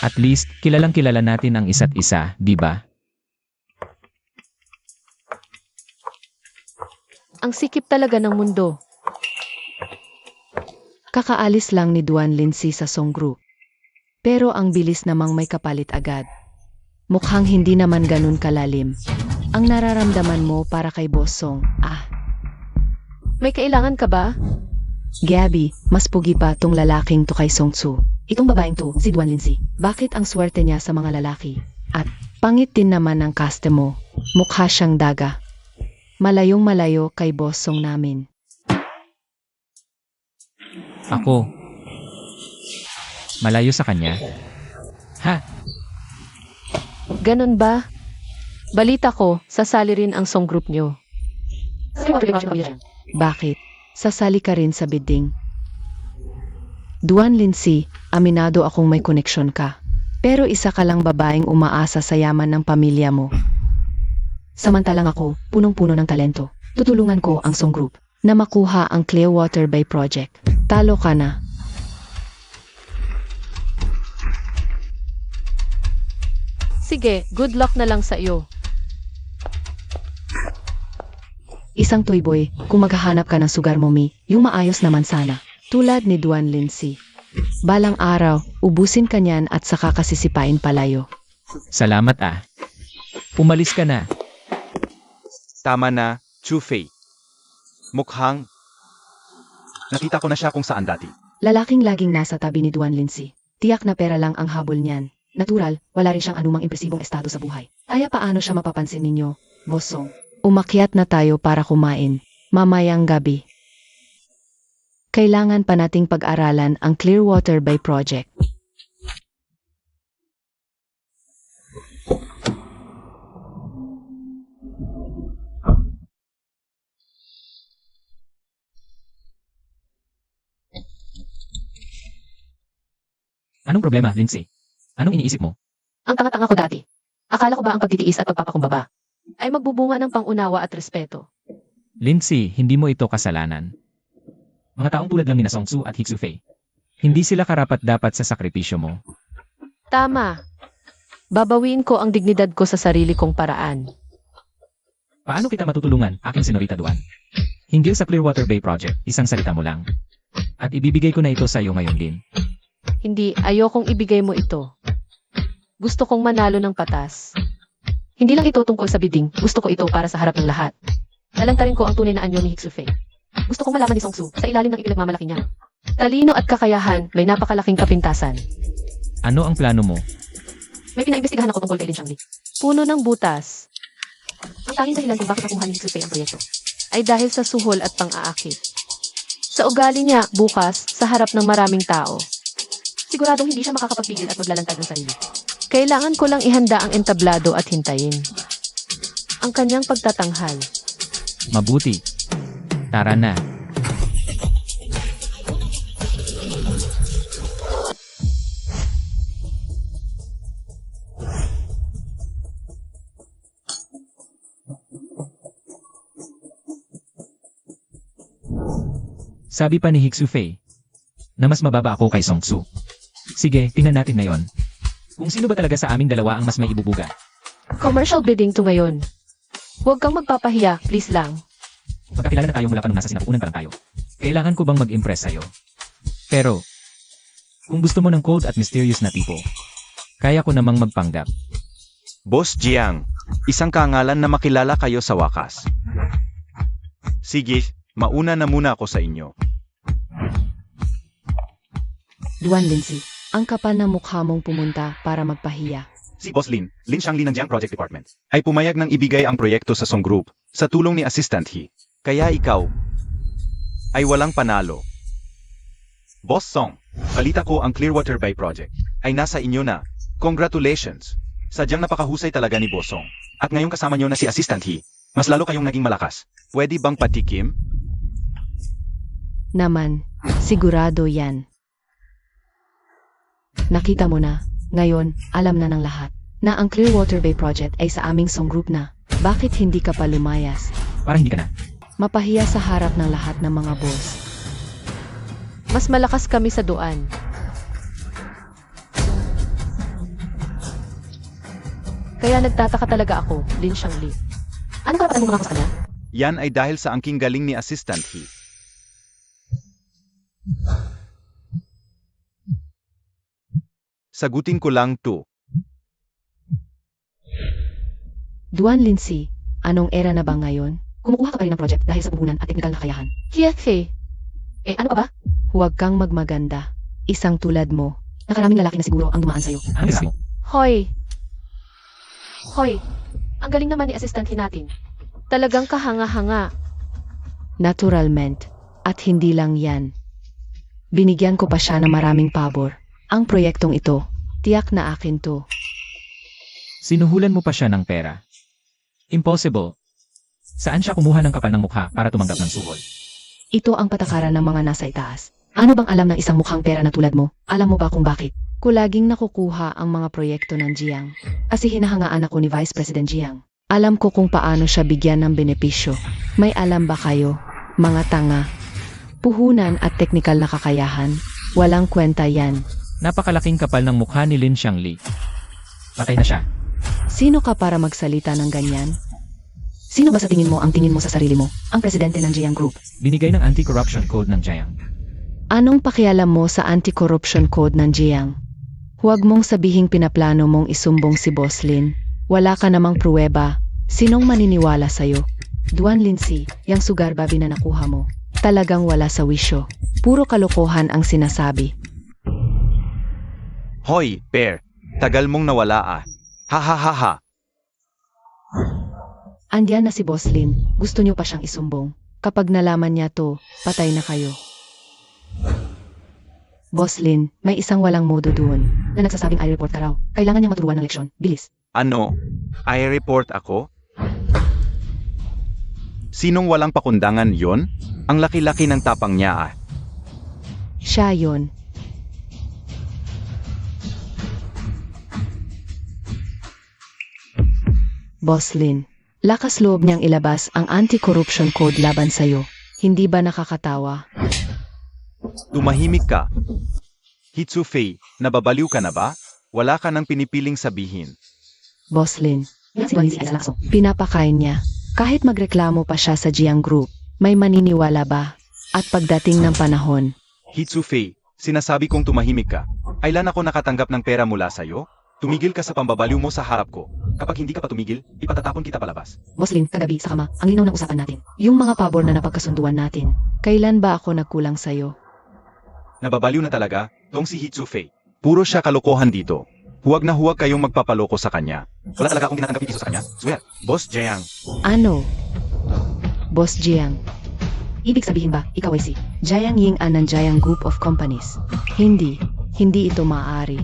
At least, kilalang kilala natin ang isa't isa, di ba? Ang sikip talaga ng mundo. Kakaalis lang ni Duan Lindsay sa Song Group. Pero ang bilis namang may kapalit agad. Mukhang hindi naman ganun kalalim. Ang nararamdaman mo para kay Boss Song, May kailangan ka ba? Gabby, mas pugi pa tong lalaking to kay Song Tzu. Itong babaeng to, si Duan Lindsay. Bakit ang swerte niya sa mga lalaki? At pangit din naman ang kaste mo. Mukha siyang daga. Malayong malayo kay Boss Song namin. Ako. Malayo sa kanya? Ha? Ganun ba? Balita ko, sasali rin ang song group nyo. Bakit? Sasali ka rin sa bidding. Duan Lindsay, aminado akong may koneksyon ka. Pero isa ka lang babaeng umaasa sa yaman ng pamilya mo. Samantalang ako, punong-puno ng talento. Tutulungan ko ang Song Group na makuha ang Clearwater Bay Project. Talo ka na. Sige, good luck na lang sa iyo. Isang toy boy, kung maghahanap ka ng sugar mommy, yung maayos naman sana. Tulad ni Duan Lindsay. Balang araw, ubusin ka niyan at saka kasisipain palayo. Salamat Umalis ka na. Tama na, Chu-Fei. Mukhang nakita ko na siya kung saan dati. Lalaking laging nasa tabi ni Duan Lindsay. Tiyak na pera lang ang habol niyan. Natural, wala rin siyang anumang impresibong estado sa buhay. Kaya paano siya mapapansin ninyo, Boss Song? Umakyat na tayo para kumain. Mamayang gabi. Kailangan pa nating pag-aralan ang Clearwater Bay Project. Anong problema, Lindsay? Anong iniisip mo? Ang tanga-tanga ko dati. Akala ko ba ang pagtitiis at pagpapakumbaba ay magbubunga ng pangunawa at respeto? Lindsay, hindi mo ito kasalanan. Mga taong tulad lang ni Song Tzu at Hiksu Fei. Hindi sila karapat-dapat sa sakripisyo mo. Tama. Babawiin ko ang dignidad ko sa sarili kong paraan. Paano kita matutulungan, aking Senorita Duan? Hinggil sa Clearwater Bay Project, isang salita mo lang. At ibibigay ko na ito sa iyo ngayon din. Hindi, ayokong ibigay mo ito. Gusto kong manalo ng patas. Hindi lang ito tungkol sa bidding, gusto ko ito para sa harap ng lahat. Nalantarin ko ang tunay na anyo ni Hiksu Fei. Gusto kong malaman ni Song Tzu sa ilalim ng ipinagmamalaki niya. Talino at kakayahan, may napakalaking kapintasan. Ano ang plano mo? May pinaimbestigahan ako tungkol kay Lin Xiangli. Puno ng butas. Ang tanging dahilan kung bakit nakuha ni Hiksu Fei ang proyekto ay dahil sa suhol at pang-aakit. Sa ugali niya, bukas, sa harap ng maraming tao. Siguradong hindi siya makakapagpigil at maglalantad ng sarili. Kailangan ko lang ihanda ang entablado at hintayin ang kanyang pagtatanghal. Mabuti. Tara na. Sabi pa ni Hiksu Fei na mas mababa ako kay Song Tzu. Sige, tingnan natin ngayon. Kung sino ba talaga sa aming dalawa ang mas may ibubuga. Commercial bidding to ngayon. Huwag kang magpapahiya, please lang. Magkakilala na tayo mula pa nung nasa sinapupunan pa lang tayo. Kailangan ko bang mag-impress sa'yo? Pero, kung gusto mo ng cold at mysterious na tipo, kaya ko namang magpanggap. Boss Jiang, isang kaangalan na makilala kayo sa wakas. Sige, mauna na muna ako sa inyo. Duan Lindsay, ang kapal na mukha mong pumunta para magpahiya. Si Boss Lin Xiangli ng Jiang Project Department, ay pumayag ng ibigay ang proyekto sa Song Group sa tulong ni Assistant He. Kaya ikaw ay walang panalo. Boss Song, balita ko ang Clearwater Bay Project ay nasa inyo na. Congratulations! Sadyang napakahusay talaga ni Boss Song. At ngayong kasama nyo na si Assistant He, mas lalo kayong naging malakas. Pwede bang patikim? Naman, sigurado yan. Nakita mo na, ngayon, alam na ng lahat, na ang Clearwater Bay Project ay sa aming Song Group na. Bakit hindi ka pa lumayas? Parang hindi ka na. Mapahiya sa harap ng lahat ng mga boss. Mas malakas kami sa Duan. Kaya nagtataka talaga ako, Lin Xiangli. Ano karapatan mo mga ako sa kanya? Yan ay dahil sa angking galing ni Assistant He. Sagutin ko lang to. Duan Lindsay, anong era na ba ngayon? Kumukuha ka pa rin ng project dahil sa puhunan at teknikal na kakayahan. Hiyafe. Ano pa ba? Huwag kang magmaganda. Isang tulad mo. Nakaraming lalaki na siguro ang dumaan sa'yo. Ano gusto mo? Hoy. Hoy. Ang galing naman ni Assistant He natin. Talagang kahanga-hanga. Naturalmente. At hindi lang yan. Binigyan ko pa siya ng maraming pabor. Ang proyektong ito, tiyak na akin to. Sinuhulan mo pa siya ng pera. Impossible. Saan siya kumuha ng kapal ng mukha para tumanggap ng suhol? Ito ang patakaran ng mga nasa itaas. Ano bang alam ng isang mukhang pera na tulad mo? Alam mo ba kung bakit? Kulaging nakukuha ang mga proyekto ng Jiang. Kasi hinahangaan ako ni Vice President Jiang. Alam ko kung paano siya bigyan ng benepisyo. May alam ba kayo? Mga tanga. Puhunan at teknikal na kakayahan. Walang kwenta yan. Napakalaking kapal ng mukha ni Lin Xiangli. Patay na siya. Sino ka para magsalita ng ganyan? Sino ba sa tingin mo ang tingin mo sa sarili mo? Ang presidente ng Jiang Group. Binigay ng anti-corruption code ng Jiang. Anong pakialam mo sa anti-corruption code ng Jiang? Huwag mong sabihing pinaplano mong isumbong si Boss Lin. Wala ka namang pruweba. Sinong maniniwala sa'yo? Duan Lindsay, yang sugar babi na nakuha mo. Talagang wala sa wisyo. Puro kalokohan ang sinasabi. Hoy, Bear. Tagal mong nawala ah. Ha ha ha ha. Andiyan na si Boss Lin. Gusto niyo pa siyang isumbong. Kapag nalaman niya to, patay na kayo. Boss Lin, may isang walang modo doon na nagsasabing i-report ka raw. Kailangan niyang maturuan ng leksyon. Bilis. Ano? I-report ako? Sinong walang pakundangan yon? Ang laki-laki ng tapang niya ah. Siya yon. Boss Lin, lakas loob niyang ilabas ang anti-corruption code laban sa'yo. Hindi ba nakakatawa? Tumahimik ka. Hitsufei, nababaliw ka na ba? Wala ka nang pinipiling sabihin. Boss Lin, pinapakain niya. Kahit magreklamo pa siya sa Jiang Group, may maniniwala ba? At pagdating ng panahon, Hitsufei, sinasabi kong tumahimik ka. Kailan ako nakatanggap ng pera mula sa'yo? Tumigil ka sa pambabaliw mo sa harap ko. Kapag hindi ka pa tumigil, ipatatapon kita palabas. Boss Lin, kagabi sa kama, ang linaw ng usapan natin. Yung mga pabor na napagkasunduan natin. Kailan ba ako nagkulang sa'yo? Nababaliw na talaga, tong si Hitsufei. Puro siya kalokohan dito. Huwag na huwag kayong magpapaloko sa kanya. Wala talaga akong tinatanggap piso sa kanya. Swear, Boss Jiang. Ano? Boss Jiang. Ibig sabihin ba, ikaw ay si Jiang Ying An ng Jiang Group of Companies? Hindi ito maaari.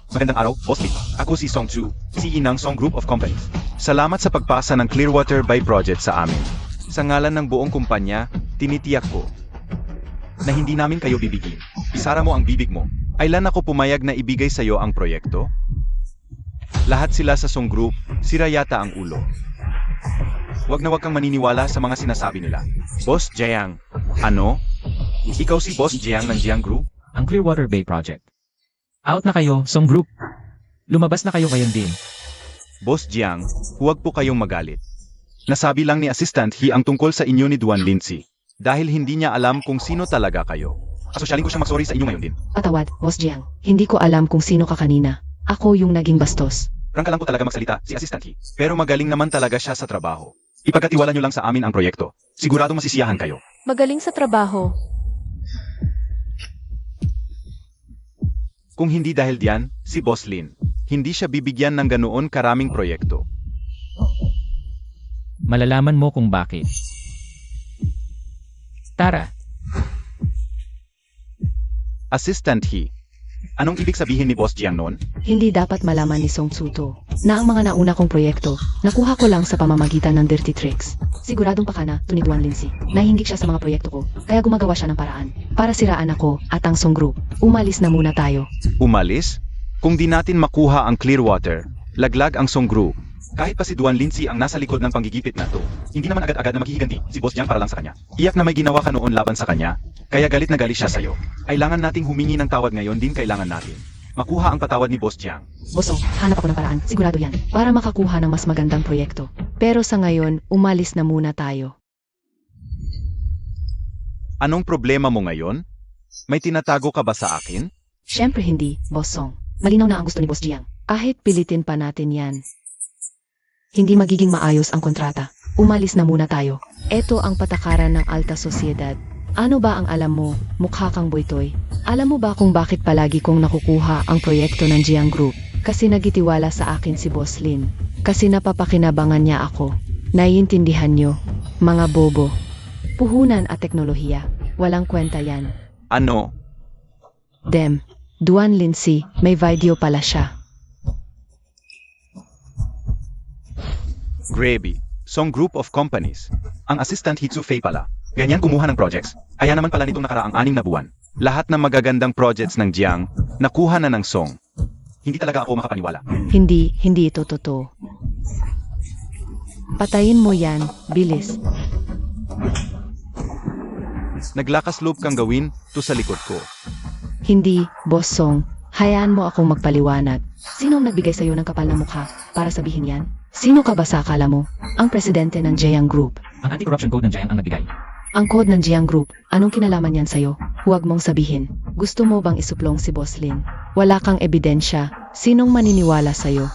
Magandang araw, Boss Lee. Ako si Song Chu, CEO ng Song Group of Companies. Salamat sa pagpasa ng Clearwater Bay Project sa amin. Sa ngalan ng buong kumpanya, tinitiyak ko na hindi namin kayo bibigin. Isara mo ang bibig mo. Kailan ako pumayag na ibigay sa iyo ang proyekto? Lahat sila sa Song Group, sira yata ang ulo. Huwag na huwag kang maniniwala sa mga sinasabi nila. Boss Jiang. Ano? Ikaw si Boss Jiang ng Jiang Group? Ang Clearwater Bay Project. Out na kayo, Song Group. Lumabas na kayo ngayon din. Boss Jiang, huwag po kayong magalit. Nasabi lang ni Assistant He ang tungkol sa inyo ni Duan Lindsay. Dahil hindi niya alam kung sino talaga kayo. Asosyalin ko siya mag-sorry sa inyo ngayon din. Patawad, Boss Jiang. Hindi ko alam kung sino ka kanina. Ako yung naging bastos. Prangka lang po talaga magsalita si Assistant He. Pero magaling naman talaga siya sa trabaho. Ipagkatiwala niyo lang sa amin ang proyekto. Sigurado masisiyahan kayo. Magaling sa trabaho. Kung hindi dahil diyan, si Boss Lin, hindi siya bibigyan ng ganoon karaming proyekto. Malalaman mo kung bakit. Tara. Assistant He, anong ibig sabihin ni Boss Jiang noon? Hindi dapat malaman ni Song Tzu to na ang mga nauna kong proyekto, nakuha ko lang sa pamamagitan ng dirty tricks. Siguradong pakana to ni Duan Lindsay. Nahinggik siya sa mga proyekto ko, kaya gumagawa siya ng paraan para siraan ako at ang Song Group. Umalis na muna tayo. Umalis? Kung di natin makuha ang Clearwater, laglag ang Song Group. Kahit pa si Duan Lindsay ang nasa likod ng panggigipit na to, hindi naman agad-agad na maghihiganti si Boss Jiang para lang sa kanya. Iyak na may ginawa ka noon laban sa kanya, kaya galit na galit siya sa'yo. Kailangan nating humingi ng tawad ngayon din kailangan natin. Makuha ang patawad ni Boss Jiang. Bossong, hanap ako ng paraan, sigurado yan, para makakuha ng mas magandang proyekto. Pero sa ngayon, umalis na muna tayo. Anong problema mo ngayon? May tinatago ka ba sa akin? Siyempre hindi, Bossong. Malinaw na ang gusto ni Boss Jiang. Kahit pilitin pa natin yan. Hindi magiging maayos ang kontrata. Umalis na muna tayo. Ito ang patakaran ng alta sosyedad. Ano ba ang alam mo, mukha kang boytoy? Alam mo ba kung bakit palagi kong nakukuha ang proyekto ng Jiang Group? Kasi nagitiwala sa akin si Boss Lin. Kasi napapakinabangan niya ako. Naiintindihan nyo, mga bobo. Puhunan at teknolohiya. Walang kwenta yan. Ano? Dem, Duan Lindsay, may video pala siya. Grabe. Song Group of Companies. Ang assistant Hitsu Fei pala. Ganyan kumuha ng projects. Kaya naman pala nitong nakaraang 6 na buwan. Lahat ng magagandang projects ng Jiang, nakuha na ng Song. Hindi talaga ako makapaniwala. Hindi ito totoo. Patayin mo yan, bilis. Naglakas loob kang gawin to sa likod ko. Hindi, Boss Song. Hayaan mo akong magpaliwanag. Sino ang nagbigay sa'yo ng kapal na mukha para sabihin yan? Sino ka ba sa akala mo? Ang presidente ng Jiang Group. Ang anti-corruption code ng Jiang ang nagbigay. Ang code ng Jiang Group, anong kinalaman yan sa'yo? Huwag mong sabihin. Gusto mo bang isuplong si Boss Lin? Wala kang ebidensya. Sinong maniniwala sa'yo?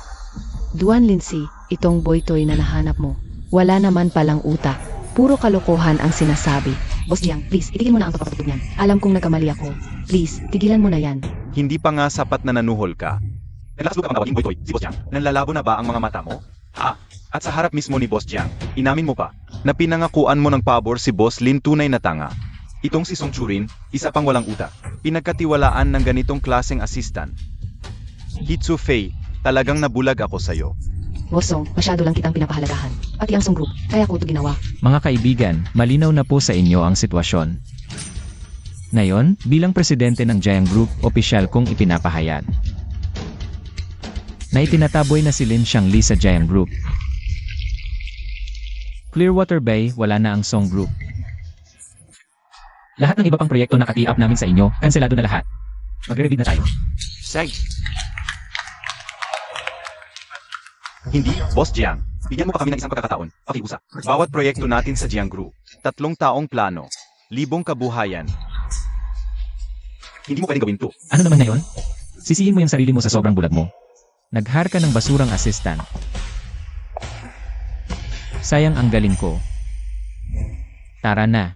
Duan Lindsay, itong boytoy na nahanap mo. Wala naman palang utak. Puro kalokohan ang sinasabi. Boss Jiang, please, itigil mo na ang pagpapatupad niyan. Alam kong nagkamali ako. Please, tigilan mo na yan. Hindi pa nga sapat na nanuhol ka. Naglakas loob ka bang tawagin boytoy si Boss Jiang? Nanlalabo na ba ang mga mata mo? Ha? At sa harap mismo ni Boss Jiang, inamin mo pa na pinangakuan mo ng pabor si Boss Lin tunay na tanga. Itong si Song Churin, isa pang walang utak. Pinagkatiwalaan ng ganitong klaseng assistant. Hitsu Fei, talagang nabulag ako sa'yo. Bossong, masyado lang kitang pinapahalagahan. Pati ang Song Group, kaya ko ito ginawa. Mga kaibigan, malinaw na po sa inyo ang sitwasyon. Ngayon, bilang presidente ng Jiang Group, opisyal kong ipinapahayag na itinataboy na si Lin Xiangli sa Jiang Group. Clearwater Bay, wala na ang Song Group. Lahat ng iba pang proyekto na kati-up namin sa inyo, kanselado na lahat. Magre-rebid na tayo. Say. Hindi, Boss Jiang. Bigyan mo pa kami ng isang pagkakataon. Pakiusap. Bawat proyekto natin sa Jiang Group, 3 taong plano, 1,000 kabuhayan. Hindi mo pwedeng gawin to. Ano naman ngayon? Sisihin mo yung sarili mo sa sobrang bulag mo. Naghar ka ng basurang assistant. Sayang ang galing ko. Tara na.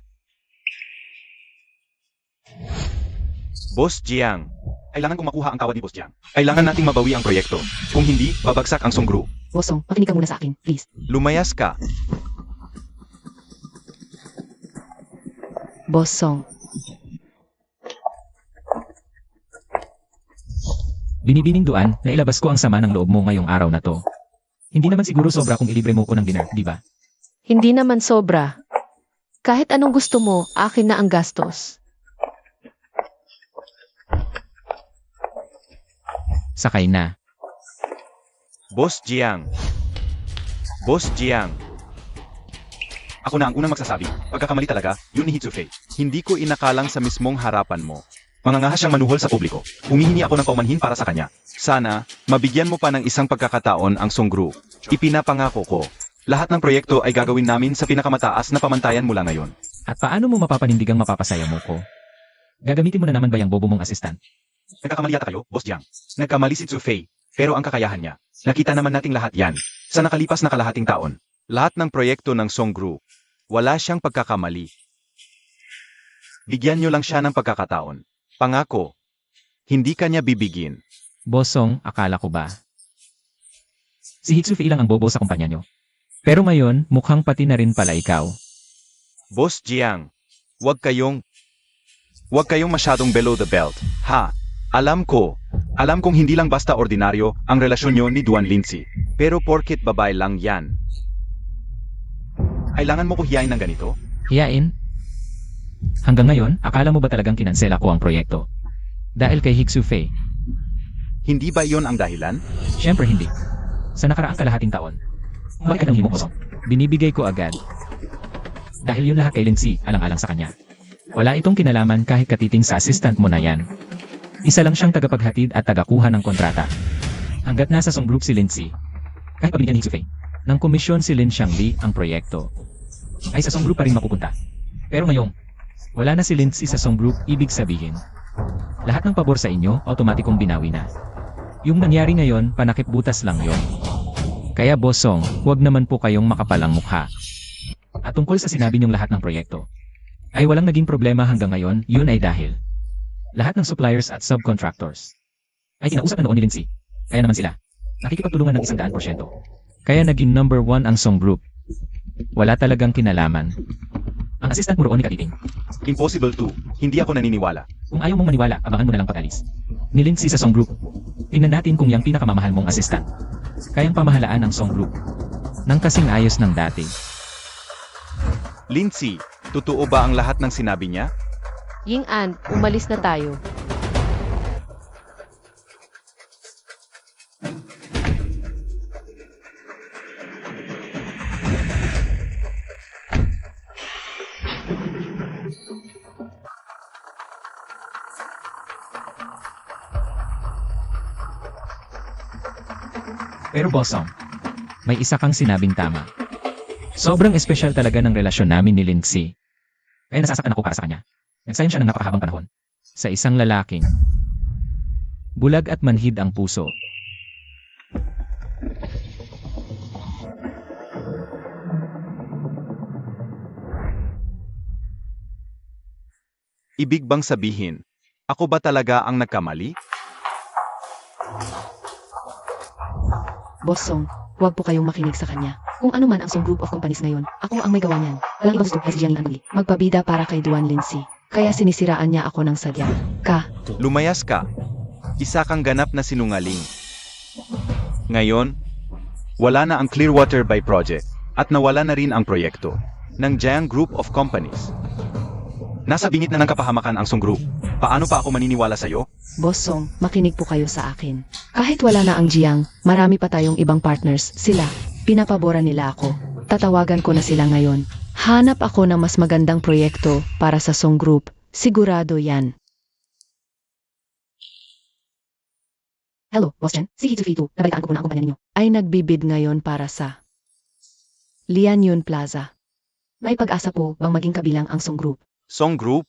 Boss Jiang, kailangan kong makuha ang tawad ni Boss Jiang. Kailangan nating mabawi ang proyekto. Kung hindi, babagsak ang Song Group. Bossong, makinig ka muna sa akin, please. Lumayas ka. Bossong, Binibining Duan, nailabas ko ang sama ng loob mo ngayong araw na to. Hindi naman siguro sobra kung ilibre mo ko ng dinner, di ba? Hindi naman sobra. Kahit anong gusto mo, akin na ang gastos. Sakay na. Boss Jiang. Boss Jiang. Ako na ang unang magsasabi. Pagkakamali talaga, yun ni Hitsu Fei. Hindi ko inakalang sa mismong harapan mo. Mangangahas siyang manuhol sa publiko. Humihingi ako ng paumanhin para sa kanya. Sana, mabigyan mo pa ng isang pagkakataon ang Song Group. Ipinapangako ko. Lahat ng proyekto ay gagawin namin sa pinakamataas na pamantayan mula ngayon. At paano mo mapapanindigang mapapasaya mo ko? Gagamitin mo na naman ba yung bobo mong assistant? Nagkakamali yata kayo, Boss Jiang. Nagkamali si Hitsu Fei. Pero ang kakayahan niya. Nakita naman nating lahat yan. Sa nakalipas na kalahating taon. Lahat ng proyekto ng Song Group. Wala siyang pagkakamali. Bigyan niyo lang siya ng pagkakataon. Pangako, hindi kanya bibigin. Bossong, akala ko ba? Si Hitsu Fei lang ang bobo sa kumpanya nyo. Pero ngayon, mukhang pati na rin pala ikaw. Boss Jiang, wag kayong masyadong below the belt. Ha, alam kong hindi lang basta ordinaryo ang relasyon nyo ni Duan Lindsay. Pero porket babae lang yan. Kailangan mo ko hiyain ng ganito? Hiyain? Hanggang ngayon, akala mo ba talagang kinansela ko ang proyekto? Dahil kay Hitsu Fei? Hindi ba iyon ang dahilan? Siyempre hindi. Sa nakaraang kalahating taon, Bakit ka nang himo ko? Binibigay ko agad. Dahil yun lahat kay Lindsay, alang-alang sa kanya. Wala itong kinalaman kahit katiting sa assistant mo na yan. Isa lang siyang tagapaghatid at tagakuha ng kontrata. Hanggat nasa Song Group si Lindsay, kahit pabigyan ni Sufei, ng komisyon si Lin Xiangli ang proyekto, ay sa Song Group pa rin mapupunta. Pero ngayong, wala na si Lindsay sa Song Group, ibig sabihin, lahat ng pabor sa inyo, automatikong binawi na. Yung nangyari ngayon, panakip butas lang yon. Kaya Boss Song, huwag naman po kayong makapalang mukha. At tungkol sa sinabi niyong lahat ng proyekto, ay walang naging problema hanggang ngayon, yun ay dahil lahat ng suppliers at subcontractors ay kinausap na noon ni Lindsay. Kaya naman sila, nakikipagtulungan ng 100%. Kaya naging number 1 ang Song Group. Wala talagang kinalaman. Ang assistant mo roon ni Katiting. Impossible to. Hindi ako naniniwala. Kung ayaw mong maniwala, abangan mo na lang pag-alis. Ni Lindsay sa Song Group. Tingnan natin kung yung pinakamamahal mong assistant kayang pamahalaan ng Song Group nang kasing ayos ng dati. Lindsay, totoo ba ang lahat ng sinabi niya? Ying An, umalis na tayo. Pero Boss Song, may isa kang sinabing tama. Sobrang espesyal talaga ng relasyon namin ni Lindsay. Kaya nasasaktan ako para sa kanya. Nagsayang siya ng napakahabang panahon sa isang lalaking bulag at manhid ang puso. Ibig bang sabihin, ako ba talaga ang nagkamali? Boss Song, huwag po kayong makinig sa kanya. Kung ano man ang Song Group of Companies ngayon, ako ang may gawa niyan. Walang ibang gusto si Jiang Anli. Magpabida para kay Duan Lindsay. Kaya sinisiraan niya ako ng sadya. Lumayas ka. Isa kang ganap na sinungaling. Ngayon, wala na ang Clearwater Bay Project at nawala na rin ang proyekto ng Jiang Group of Companies. Nasa bingit na ng kapahamakan ang Song Group. Paano pa ako maniniwala sa'yo? Boss Song, makinig po kayo sa akin. Kahit wala na ang Jiang, marami pa tayong ibang partners. Sila, pinapaboran nila ako. Tatawagan ko na sila ngayon. Hanap ako ng mas magandang proyekto para sa Song Group. Sigurado yan. Hello, Boss Chen. Si Hitsufi 2. Nabalitaan ko po na ang kumpanya ninyo. Ay nagbibid ngayon para sa Lianyun Plaza. May pag-asa po bang maging kabilang ang Song Group? Song Group?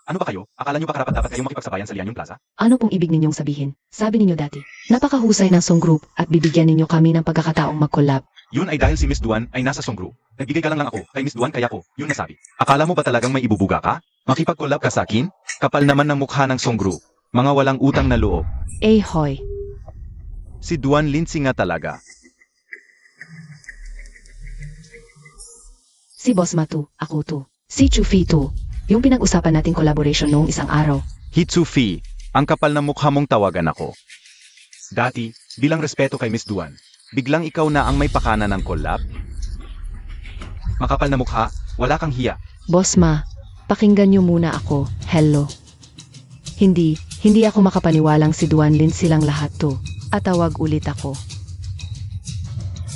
Ano ba kayo? Akala nyo ba karapat dapat kayong makipagsabayan sa Lianyong Plaza? Ano pong ibig ninyong sabihin? Sabi ninyo dati, napakahusay ng Song Group at bibigyan ninyo kami ng pagkakataong mag-collab. Yun ay dahil si Miss Duan ay nasa Song Group. Nagbigay ka lang ako kay Miss Duan kaya ko, yun nasabi. Akala mo ba talagang may ibubuga ka? Makipag-collab ka sa akin? Kapal naman ng mukha ng Song Group. Mga walang utang na loob. Hoy. Si Duan Lindsay nga talaga. Si Boss Matu, ako to. Si Chufi to. Yung pinag-usapan nating collaboration noong isang araw. Hitsufi, ang kapal na mukha mong tawagan ako. Dati, bilang respeto kay Miss Duan, biglang ikaw na ang may pakana ng collab? Makapal na mukha, wala kang hiya. Boss Ma, pakinggan niyo muna ako. Hello. Hindi ako makapaniwalang si Duan Lin silang lahat to. At tawag ulit ako.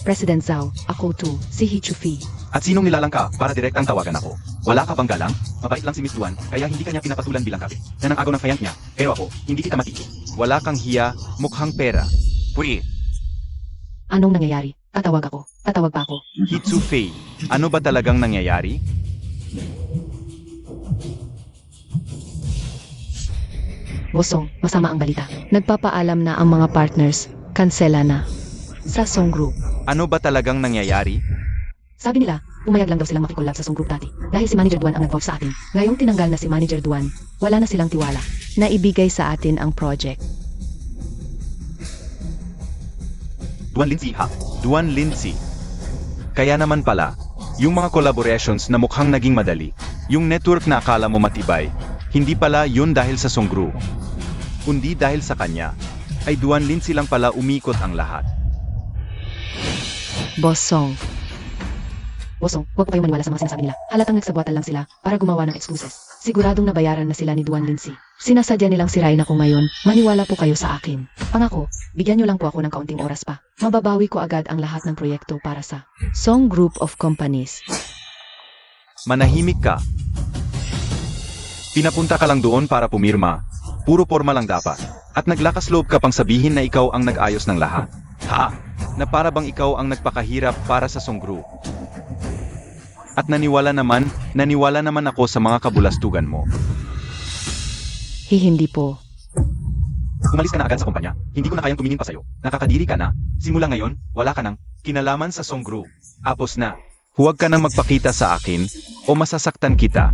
President Zhao, ako to, si Hichufi. At sinong nilalang ka para direktang tawagan ako? Wala ka bang galang? Mabait lang si Miss Duan, kaya hindi kanya pinapatulan bilang kape. Yan ang agaw ng client niya, pero ako, hindi kita matikis. Wala kang hiya, mukhang pera. Puri, Anong nangyayari? Tatawag ako. Tatawag pa ako. Hitsufei, ano ba talagang nangyayari? Bosong, masama ang balita. Nagpapaalam na ang mga partners, kansela na. Sa Song Group. Ano ba talagang nangyayari? Sabi nila, pumayag lang daw silang makikollab sa Song Group dati. Dahil si Manager Duan ang nag-vouch sa atin. Ngayong tinanggal na si Manager Duan, wala na silang tiwala. Naibigay sa atin ang project. Duan Lindsay ha? Duan Lindsay. Kaya naman pala, yung mga collaborations na mukhang naging madali, yung network na akala mo matibay, hindi pala yun dahil sa Song Group. Kundi dahil sa kanya, ay Duan Lindsay lang pala umikot ang lahat. Bosong, huwag po kayong maniwala sa mga sinasabi nila. Halatang nagsabuatan lang sila para gumawa ng excuses. Siguradong nabayaran na sila ni Duan Lindsay. Sinasadya nilang sirain ako ngayon, maniwala po kayo sa akin. Pangako, bigyan niyo lang po ako ng kaunting oras pa. Mababawi ko agad ang lahat ng proyekto para sa Song Group of Companies. Manahimik ka. Pinapunta ka lang doon para pumirma. Puro forma lang dapat. At naglakas loob ka pang sabihin na ikaw ang nag-ayos ng lahat. Ha? Na para bang ikaw ang nagpakahirap para sa Song Group. At naniwala naman ako sa mga kabulastugan mo. Hindi po. Umalis ka na agad sa kumpanya. Hindi ko na kayang tumingin pa sa'yo. Nakakadiri ka na. Simula ngayon, wala ka nang kinalaman sa Song Group. Apos na. Huwag ka nang magpakita sa akin o masasaktan kita.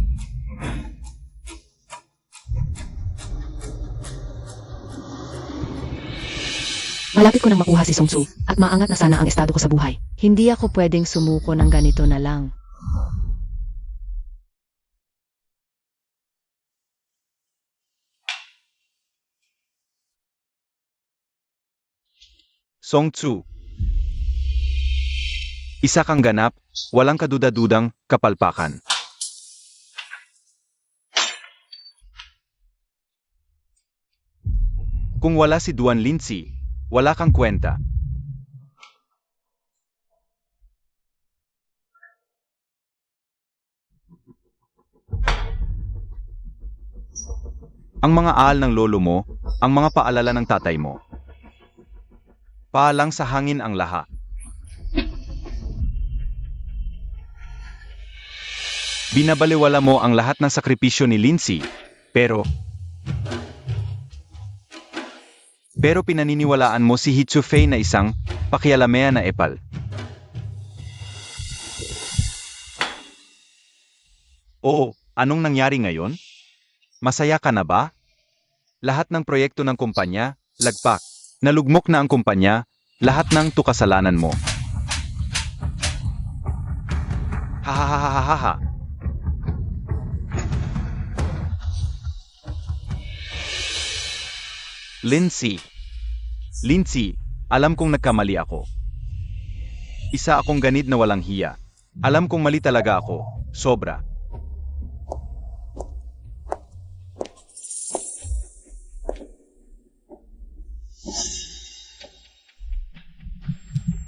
Malapit ko nang makuha si Song Su at maangat na sana ang estado ko sa buhay. Hindi ako pwedeng sumuko ng ganito na lang. Song Tzu. Isa kang ganap, walang kaduda-dudang kapalpakan. Kung wala si Duan Lindsay, wala kang kwenta. Ang mga aal ng lolo mo, ang mga paalala ng tatay mo. Paalang sa hangin ang laha. Binabaliwala mo ang lahat ng sakripisyo ni Lindsay, pero pinaniniwalaan mo si Hitsu Fei na isang pakialamea na epal. Oo, anong nangyari ngayon? Masaya ka na ba? Lahat ng proyekto ng kumpanya, lagpak. Nalugmok na ang kumpanya, lahat ng tukasalanan mo. Hahaha. Lindsay, alam kong nagkamali ako. Isa akong ganid na walang hiya. Alam kong mali talaga ako, sobra.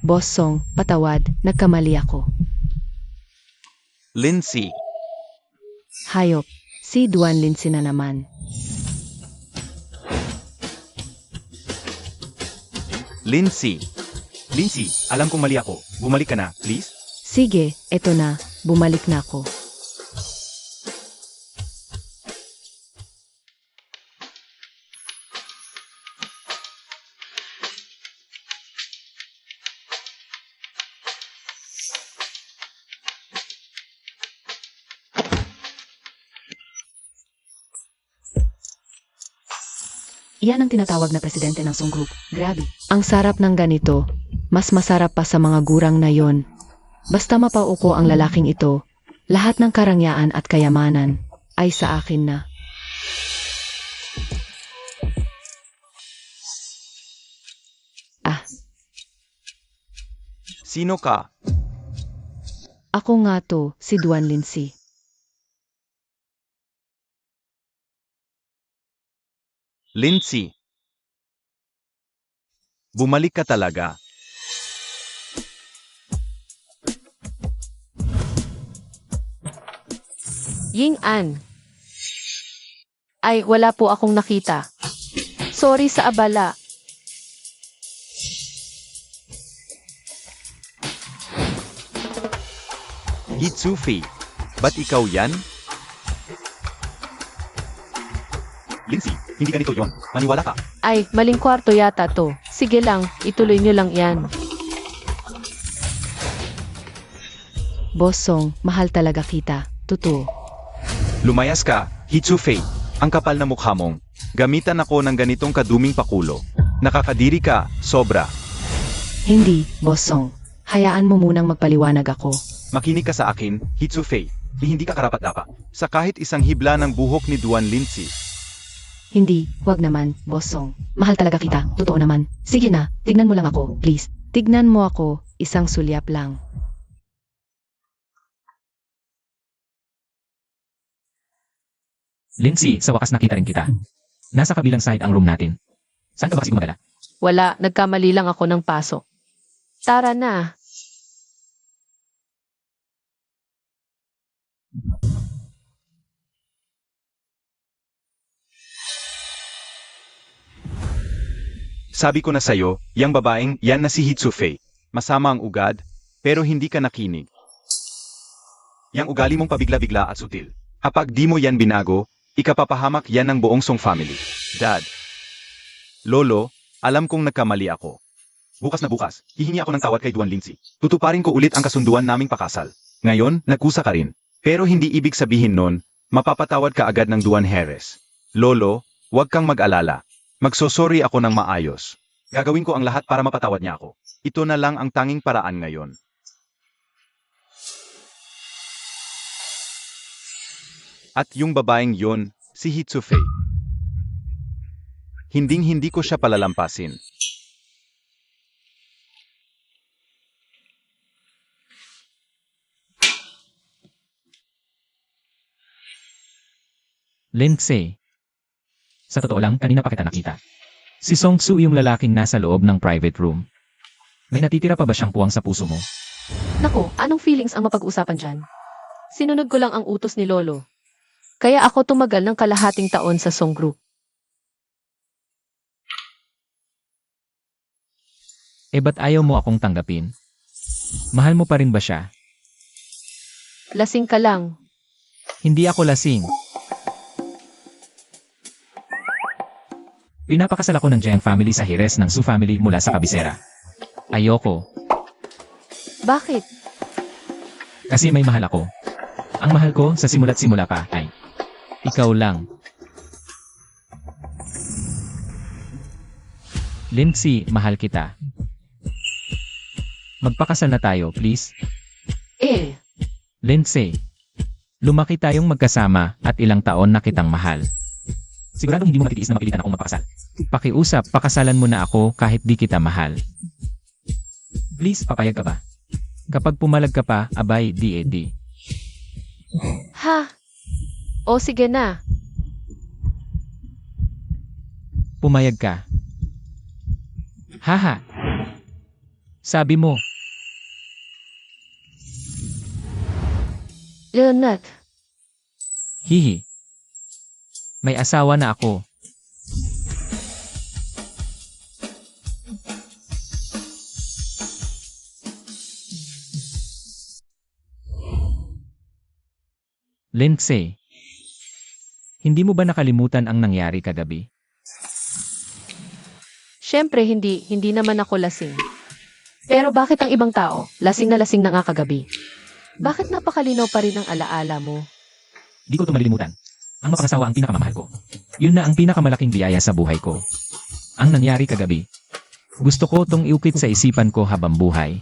Boss Song, patawad, nagkamali ako. Lindsay, Hayop, si Duan Lindsay na naman. Lindsay, alam kong mali ako. Bumalik ka na, please. Sige, eto na, bumalik na ako. Iyan ang tinatawag na presidente ng Song Group. Grabe. Ang sarap ng ganito. Mas masarap pa sa mga gurang na yon. Basta mapauko ang lalaking ito, lahat ng karangyaan at kayamanan ay sa akin na. Sino ka? Ako nga to, si Duan Lindsay. Lindsay, bumalik ka talaga. Ying An. Ay, wala po akong nakita. Sorry sa abala. Hitsufi, ba't ikaw yan? Lindsay, hindi ganito yon. Maniwala ka. Ay, maling kwarto yata to. Sige lang, ituloy nyo lang yan. Boss Song, mahal talaga kita. Totoo. Lumayas ka, Hitsufei. Ang kapal na mukha mong. Gamitan ako ng ganitong kaduming pakulo. Nakakadiri ka, sobra. Hindi, Boss Song. Hayaan mo munang magpaliwanag ako. Makinig ka sa akin, Hitsufei. Hindi ka karapat-dapat sa kahit isang hibla ng buhok ni Duan Lindsay. Hindi, wag naman, Boss Song. Mahal talaga kita, totoo naman. Sige na, tignan mo lang ako, please. Tignan mo ako, isang sulyap lang. Lindsay, sa wakas nakita rin kita. Nasa kabilang side ang room natin. Saan ka ba kasi gumagala? Wala, nagkamali lang ako ng pasok. Tara na. Sabi ko na sa'yo, yang babaeng yan na si Hitsufei. Masama ang ugad, pero hindi ka nakinig. Yang ugali mong pabigla-bigla at sutil. Kapag di mo yan binago, ikapapahamak yan ng buong Song family. Dad. Lolo, alam kong nagkamali ako. Bukas na bukas, hihingi ako ng tawad kay Duan Lindsay. Tutuparin ko ulit ang kasunduan naming pakasal. Ngayon, nagkusa ka rin. Pero hindi ibig sabihin nun, mapapatawad ka agad ng Duan Heres. Lolo, huwag kang mag-alala. Magsosorry ako ng maayos. Gagawin ko ang lahat para mapatawad niya ako. Ito na lang ang tanging paraan ngayon. At yung babaeng yon, si Hitsufei. Hinding-hindi ko siya palalampasin. Lindsay. Sa totoo lang, kanina pa kita nakita. Si Song Su yung lalaking nasa loob ng private room. May natitira pa ba siyang puwang sa puso mo? Nako, anong feelings ang mapag-usapan dyan? Sinunod ko lang ang utos ni Lolo. Kaya ako tumagal ng kalahating taon sa Song Group. Eh ba't ayaw mo akong tanggapin? Mahal mo pa rin ba siya? Lasing ka lang. Hindi ako lasing. Pinapakasal ako ng Jiang family sa Hires ng Su family mula sa kabisera. Ayoko. Bakit? Kasi may mahal ako. Ang mahal ko sa simula't simula pa ay ikaw lang. Lindsay, mahal kita. Magpakasal na tayo, please. Lindsay, lumaki tayong magkasama at ilang taon na kitang mahal. Siguradong hindi mo matitiis na mapilitan akong magpakasal. Pakiusap, pakasalan mo na ako kahit di kita mahal. Please, papayag ka ba? Kapag pumalag ka pa, abay, di. Ha? O sige na. Pumayag ka. Haha. Sabi mo, Leonard, hihi. May asawa na ako. Lindsay, hindi mo ba nakalimutan ang nangyari kagabi? syempre hindi naman ako lasing. Pero bakit ang ibang tao, lasing na nga kagabi? Bakit napakalinaw pa rin ang alaala mo? Di ko ito malilimutan. Ang mapangasawa ang pinakamamahal ko. Yun na ang pinakamalaking biyaya sa buhay ko. Ang nangyari kagabi. Gusto ko itong iukit sa isipan ko habang buhay.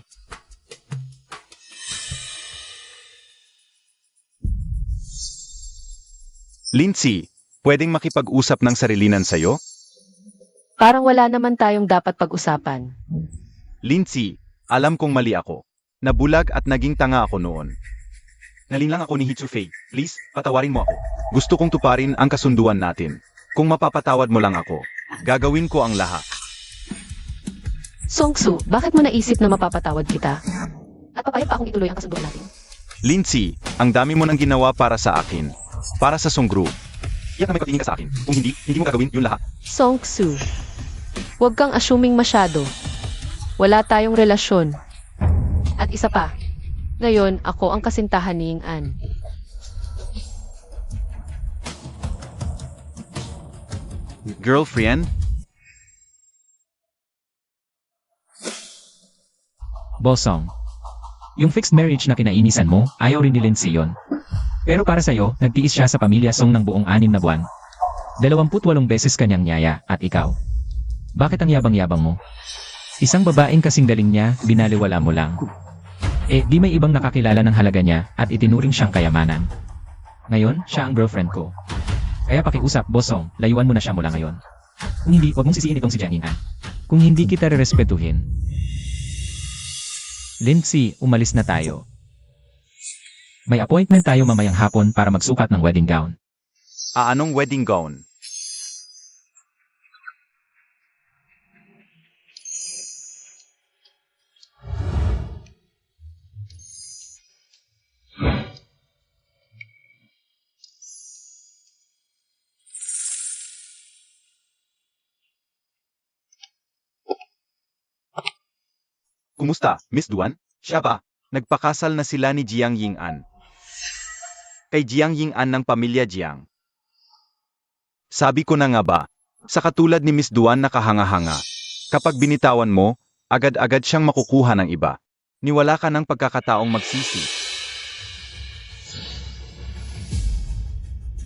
Lindsay, pwedeng makipag-usap ng sarilinan sa'yo? Parang wala naman tayong dapat pag-usapan. Lindsay, alam kong mali ako. Nabulag at naging tanga ako noon. Nalinlang ako ni Hitsufei. Please, patawarin mo ako. Gusto kong tuparin ang kasunduan natin. Kung mapapatawad mo lang ako, gagawin ko ang lahat. Song Su, bakit mo naisip na mapapatawad kita? At papayag pa akong ituloy ang kasunduan natin? Lindsay, ang dami mo nang ginawa para sa akin. Para sa Song Group. Iyak na may pagtingin ka sa akin. Kung hindi mo gagawin yun lahat. Song Su, huwag kang assuming masyado. Wala tayong relasyon. At isa pa, ngayon ako ang kasintahan ni Ying An. Girlfriend? Bosong. Yung fixed marriage na kinainisan mo, ayaw rin ni Lindsay yun. Pero para sa'yo, nagtiis siya sa pamilya Song ng buong 6 na buwan. 28 beses kanyang niyaya, at ikaw. Bakit ang yabang-yabang mo? Isang babaeng kasing galing niya, binaliwala mo lang. Eh, di may ibang nakakilala ng halaga niya, at itinuring siyang kayamanan. Ngayon, siya ang girlfriend ko. Kaya pakiusap, Bosong, layuan mo na siya mula ngayon. Kung hindi, huwag mong sisihin itong si Jiang Ying-an. Kung hindi kita rerespetuhin. Lindsay, umalis na tayo. May appointment tayo mamayang hapon para magsukat ng wedding gown. Anong wedding gown? Kumusta, Miss Duan? Siya ba? Nagpakasal na sila ni Jiang Ying-an. Kay Jiang Ying-an ng pamilya Jiang. Sabi ko na nga ba, sa katulad ni Miss Duan na kahanga-hanga. Kapag binitawan mo, agad-agad siyang makukuha ng iba. Niwala ka ng pagkakataong magsisi.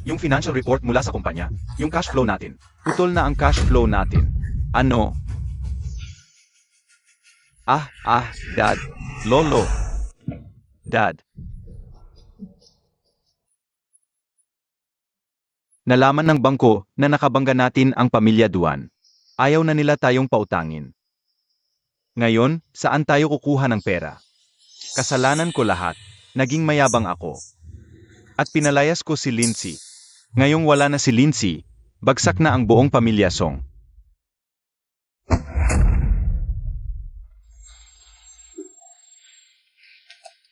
Yung financial report mula sa kumpanya, yung cash flow natin. Putol na ang cash flow natin. Ano? Dad. Lolo. Dad. Nalaman ng bangko na nakabangga natin ang pamilya Duan. Ayaw na nila tayong pautangin. Ngayon, saan tayo kukuha ng pera? Kasalanan ko lahat. Naging mayabang ako. At pinalayas ko si Lindsay. Ngayong wala na si Lindsay, bagsak na ang buong pamilya Song.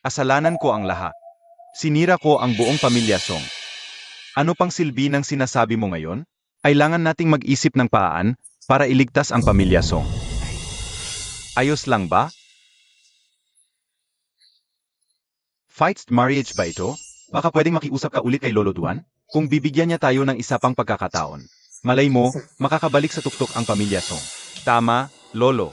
Kasalanan ko ang lahat. Sinira ko ang buong pamilya Song. Ano pang silbi ng sinasabi mo ngayon? Kailangan nating mag-isip ng paraan para iligtas ang pamilya Song. Ayos lang ba? Fights marriage ba ito? Baka pwedeng makiusap ka ulit kay Lolo Duan? Kung bibigyan niya tayo ng isa pang pagkakataon. Malay mo, makakabalik sa tuktok ang pamilya Song. Tama, Lolo.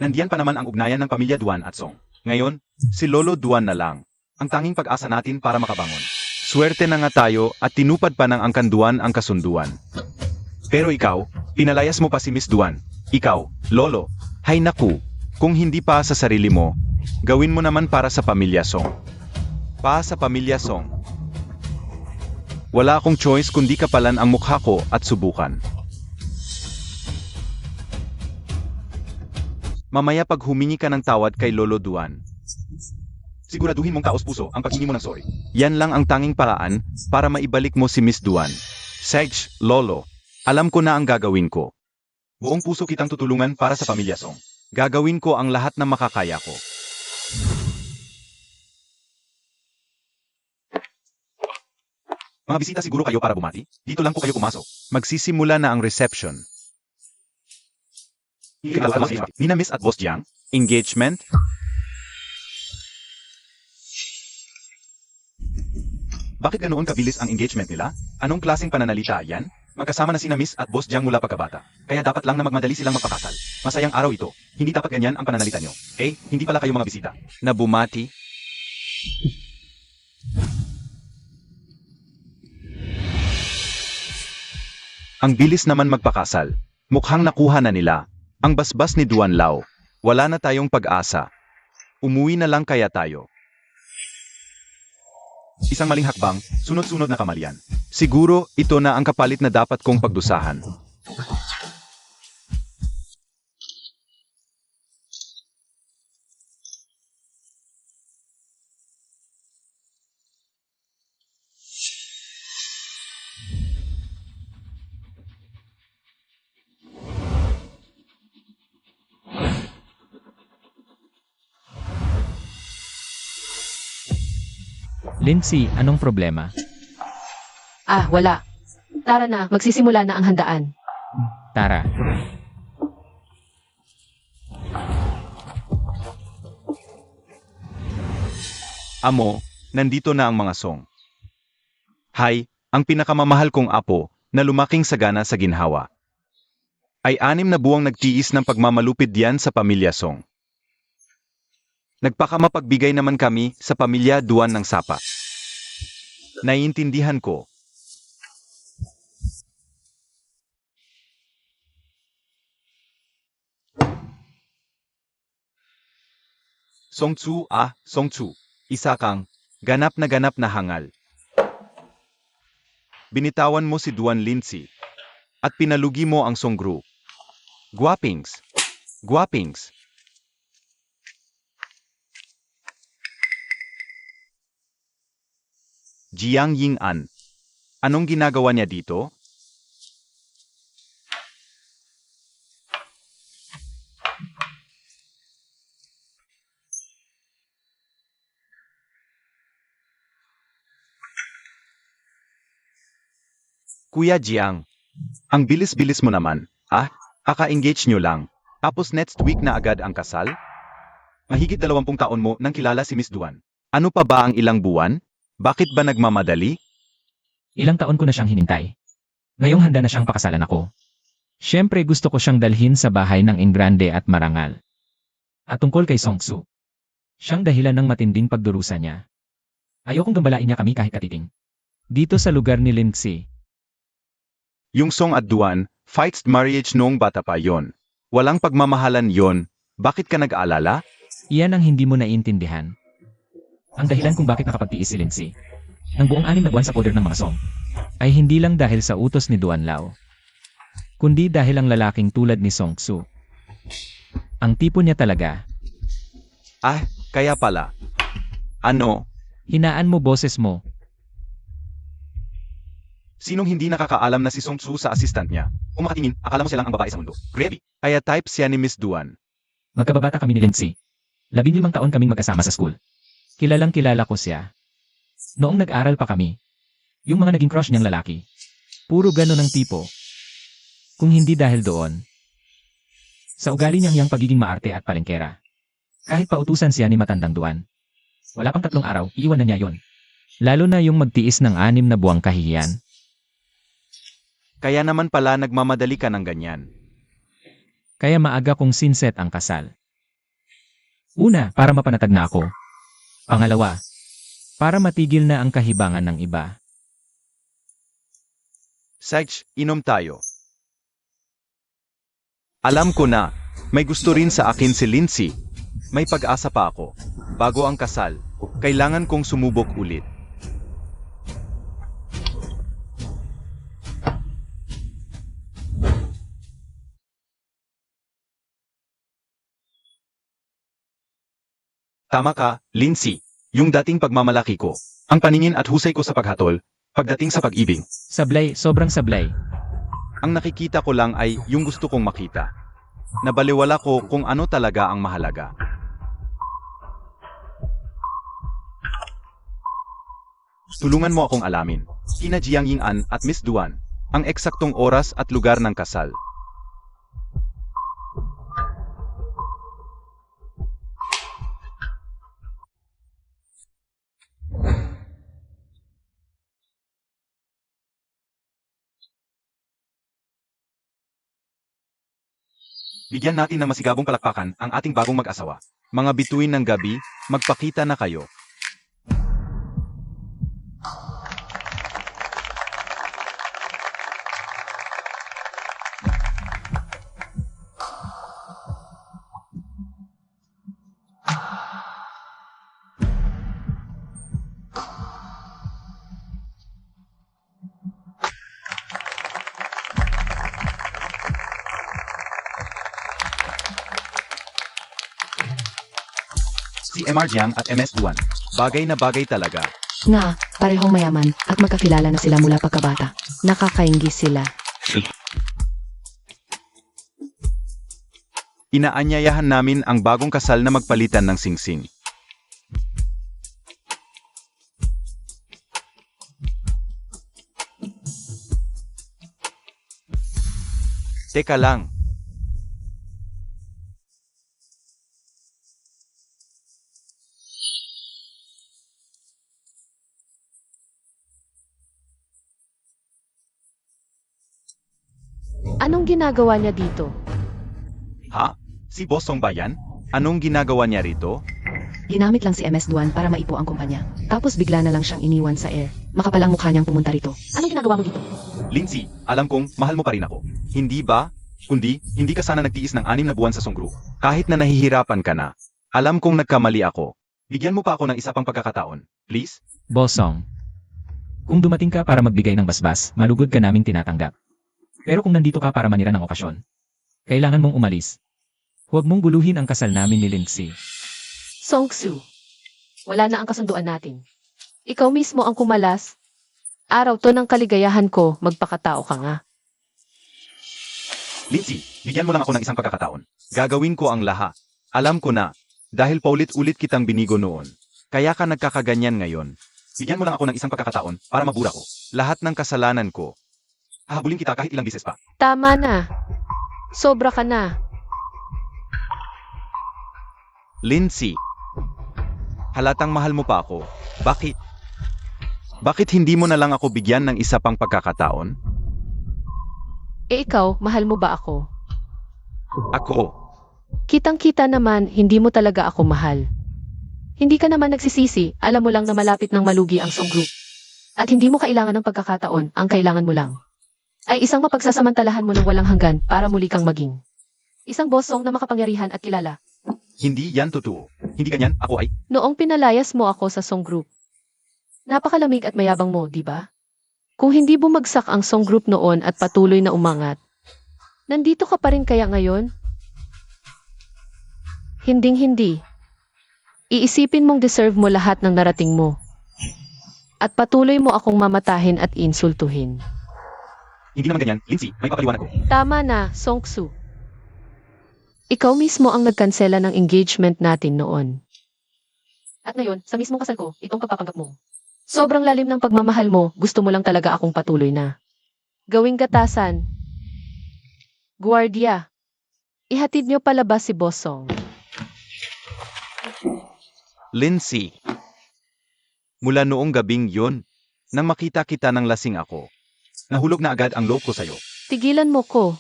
Nandiyan pa naman ang ugnayan ng pamilya Duan at Song. Ngayon, si Lolo Duan na lang. Ang tanging pag-asa natin para makabangon. Swerte na nga tayo at tinupad pa ng Angkan Duan ang kasunduan. Pero ikaw, pinalayas mo pa si Miss Duan. Ikaw, Lolo. Hay naku, kung hindi pa sa sarili mo, gawin mo naman para sa pamilya Song. Pa sa pamilya Song. Wala akong choice kundi kapalan ang mukha ko at subukan. Mamaya pag humingi ka ng tawad kay Lolo Duan, siguraduhin mong taos-puso ang paghingi mo ng sorry. Yan lang ang tanging paraan para maibalik mo si Miss Duan. Sedge, Lolo, alam ko na ang gagawin ko. Buong puso kitang tutulungan para sa pamilya Song. Gagawin ko ang lahat na makakaya ko. Mga bisita siguro kayo para bumati? Dito lang po kayo pumasok. Magsisimula na ang reception. Nina Miss at Boss Jiang? Engagement? Bakit ganoon kabilis ang engagement nila? Anong klaseng pananalita yan? Magkasama na sina Miss at Boss Jiang mula pagkabata. Kaya dapat lang na magmadali silang magpakasal. Masayang araw ito. Hindi dapat ganyan ang pananalita nyo. Hindi pala kayo mga bisita. Na bumati? Ang bilis naman magpakasal. Mukhang nakuha na nila. Ang basbas ni Duan Lao. Wala na tayong pag-asa. Umuwi na lang kaya tayo. Isang maling hakbang, sunod-sunod na kamalian. Siguro, ito na ang kapalit na dapat kong pagdusahan. Lindsay, anong problema? Wala. Tara na, magsisimula na ang handaan. Tara. Amo, nandito na ang mga Song. Hay, ang pinakamamahal kong apo, na lumaking sagana sa ginhawa. Ay 6 na buwang nagtiis ng pagmamalupit diyan sa pamilya Song. Nagpakamapagbigay naman kami sa pamilya Duan ng Sapa. Naiintindihan ko. Songtsu, Songtsu. Isa kang ganap na hangal. Binitawan mo si Duan Lindsay at pinalugi mo ang Song Group. Guwapings. Guwapings. Jiang Ying-an. Anong ginagawa niya dito? Kuya Jiang, ang bilis-bilis mo naman. Aka-engage nyo lang. Tapos next week na agad ang kasal? Mahigit 20 taon mo nang kilala si Miss Duan. Ano pa ba ang ilang buwan? Bakit ba nagmamadali? Ilang taon ko na siyang hinintay. Ngayong handa na siyang pakasalan ako. Siyempre gusto ko siyang dalhin sa bahay ng Ingrande at Marangal. At tungkol kay Songsu, siyang dahilan ng matinding pagdurusa niya. Ayokong gambalain niya kami kahit katiting. Dito sa lugar ni Lindsay, Yung Song at Duan, fights marriage noong bata pa yon. Walang pagmamahalan yon. Bakit ka nag-aalala? iyan ang hindi mo naiintindihan. Ang dahilan kung bakit nakapagtiis si Lindsay ng buong 6 na buwan sa poder ng mga Song ay hindi lang dahil sa utos ni Duan Lao, kundi dahil ang lalaking tulad ni Songsu. Ang tipo niya talaga. Kaya pala. Ano? Hinaan mo boses mo. Sinong hindi nakakaalam na si Song Su sa assistant niya? Kung makatingin, akala mo silang ang babae sa mundo. Gravy. Kaya type siya ni Miss Duan. Magkababata kami ni Lindsay. 15 taon kaming magkasama sa school. Kilalang kilala ko siya. Noong nag-aral pa kami. Yung mga naging crush niyang lalaki. Puro ganon ang tipo. Kung hindi dahil doon. Sa ugali niyang pagiging maarte at palengkera. Kahit pautusan siya ni matandang Duan. Wala pang 3 araw, iiwan na niya yon. Lalo na yung magtiis ng 6 na buwang kahihiyan. Kaya naman pala nagmamadali ka ng ganyan. Kaya maaga kong sinset ang kasal. Una, para mapanatag na ako. Pangalawa, para matigil na ang kahibangan ng iba. Sage, inom tayo. Alam ko na, may gusto rin sa akin si Lindsay. May pag-asa pa ako. Bago ang kasal, kailangan kong sumubok ulit. Tama ka, Lindsay. Yung dating pagmamalaki ko. Ang paningin at husay ko sa paghatol, pagdating sa pag-ibig. Sablay, sobrang sablay. Ang nakikita ko lang ay yung gusto kong makita. Nabaliwala ko kung ano talaga ang mahalaga. Tulungan mo akong alamin, kina Jiang Ying-an at Miss Duan, ang eksaktong oras at lugar ng kasal. Bigyan natin ng masigabong palakpakan ang ating bagong mag-asawa. Mga bituin ng gabi, magpakita na kayo. Si MR Jiang at MS Duan. Bagay na bagay talaga. Nga, parehong mayaman at magkakilala na sila mula pagkabata. Nakakainggi sila. Inaanyayahan namin ang bagong kasal na magpalitan ng singsing. Teka lang. Anong ginagawa niya dito? Ha? Si Boss Song ba yan? Anong ginagawa niya rito? Ginamit lang si MS Duan para maipo ang kumpanya. Tapos bigla na lang siyang iniwan sa air. Makapalang mukha niyang pumunta rito. Anong ginagawa mo dito? Lindsay, alam kong mahal mo pa rin ako. Hindi ba? Kundi, hindi ka sana nagtiis ng 6 na buwan sa Song Group. Kahit na nahihirapan ka na. Alam kong nagkamali ako. Bigyan mo pa ako ng isa pang pagkakataon. Please? Bosong. Kung dumating ka para magbigay ng basbas, malugod ka naming tinatanggap. Pero kung nandito ka para manira ng okasyon, kailangan mong umalis. Huwag mong guluhin ang kasal namin ni Lindsay. Songsu, wala na ang kasunduan natin. Ikaw mismo ang kumalas Araw to ng kaligayahan ko, magpakatao ka nga. Lindsay, bigyan mo lang ako ng isang pagkakataon. Gagawin ko ang lahat. Alam ko na, dahil paulit-ulit kitang binigo noon. Kaya ka nagkakaganyan ngayon. Bigyan mo lang ako ng isang pagkakataon para mabura ko. Lahat ng kasalanan ko. Hahabulin kita kahit ilang beses pa. Tama na. Sobra ka na. Lindsay, halatang mahal mo pa ako. Bakit? Bakit hindi mo na lang ako bigyan ng isa pang pagkakataon? Ikaw, mahal mo ba ako? Ako, Kitang-kita naman, hindi mo talaga ako mahal. Hindi ka naman nagsisisi, alam mo lang na malapit ng malugi ang Song Group. At hindi mo kailangan ng pagkakataon, ang kailangan mo lang ay isang mapagsasamantalahan mo ng walang hanggan para muli kang maging isang bossong na makapangyarihan at kilala. hindi yan totoo. Hindi ganyan, ako ay... Noong pinalayas mo ako sa Song Group, napakalamig at mayabang mo, di ba? Kung hindi bumagsak ang Song Group noon at patuloy na umangat, nandito ka pa rin kaya ngayon? Hinding-hindi. Iisipin mong deserve mo lahat ng narating mo. At patuloy mo akong mamatahin at insultuhin. Hindi naman ganyan, Lindsay, may papaliwanag ko. Tama na, Song-Su. Ikaw mismo ang nagkansela ng engagement natin noon. At ngayon, sa mismong kasal ko, itong pagpapanggap mo. Sobrang lalim ng pagmamahal mo, gusto mo lang talaga akong patuloy na gawing gatasan. Guardia, ihatid niyo palabas si Bossong. Lindsay, mula noong gabing yon, nang makita kita ng lasing ako, nahulog na agad ang loob ko sa'yo. Tigilan mo ko.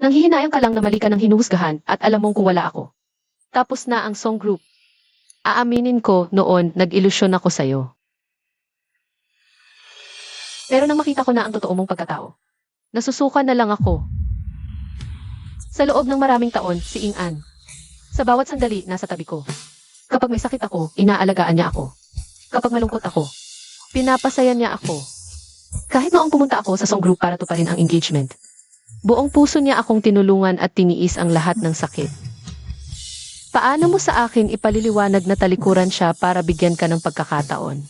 Nanghihinayang ka lang na mali ka ng hinuhusgahan at alam mong kung wala ako. Tapos na ang Song Group. Aaminin ko, noon, nag-ilusyon ako sa'yo. Pero nang makita ko na ang totoo mong pagkatao, nasusuka na lang ako. Sa loob ng maraming taon, si Ing An. Sa bawat sandali, nasa tabi ko. Kapag may sakit ako, inaalagaan niya ako. Kapag malungkot ako, pinapasaya niya ako. Kahit noong pumunta ako sa Song Group para tuparin ang engagement, buong puso niya akong tinulungan at tiniis ang lahat ng sakit. Paano mo sa akin ipaliliwanag na talikuran siya para bigyan ka ng pagkakataon?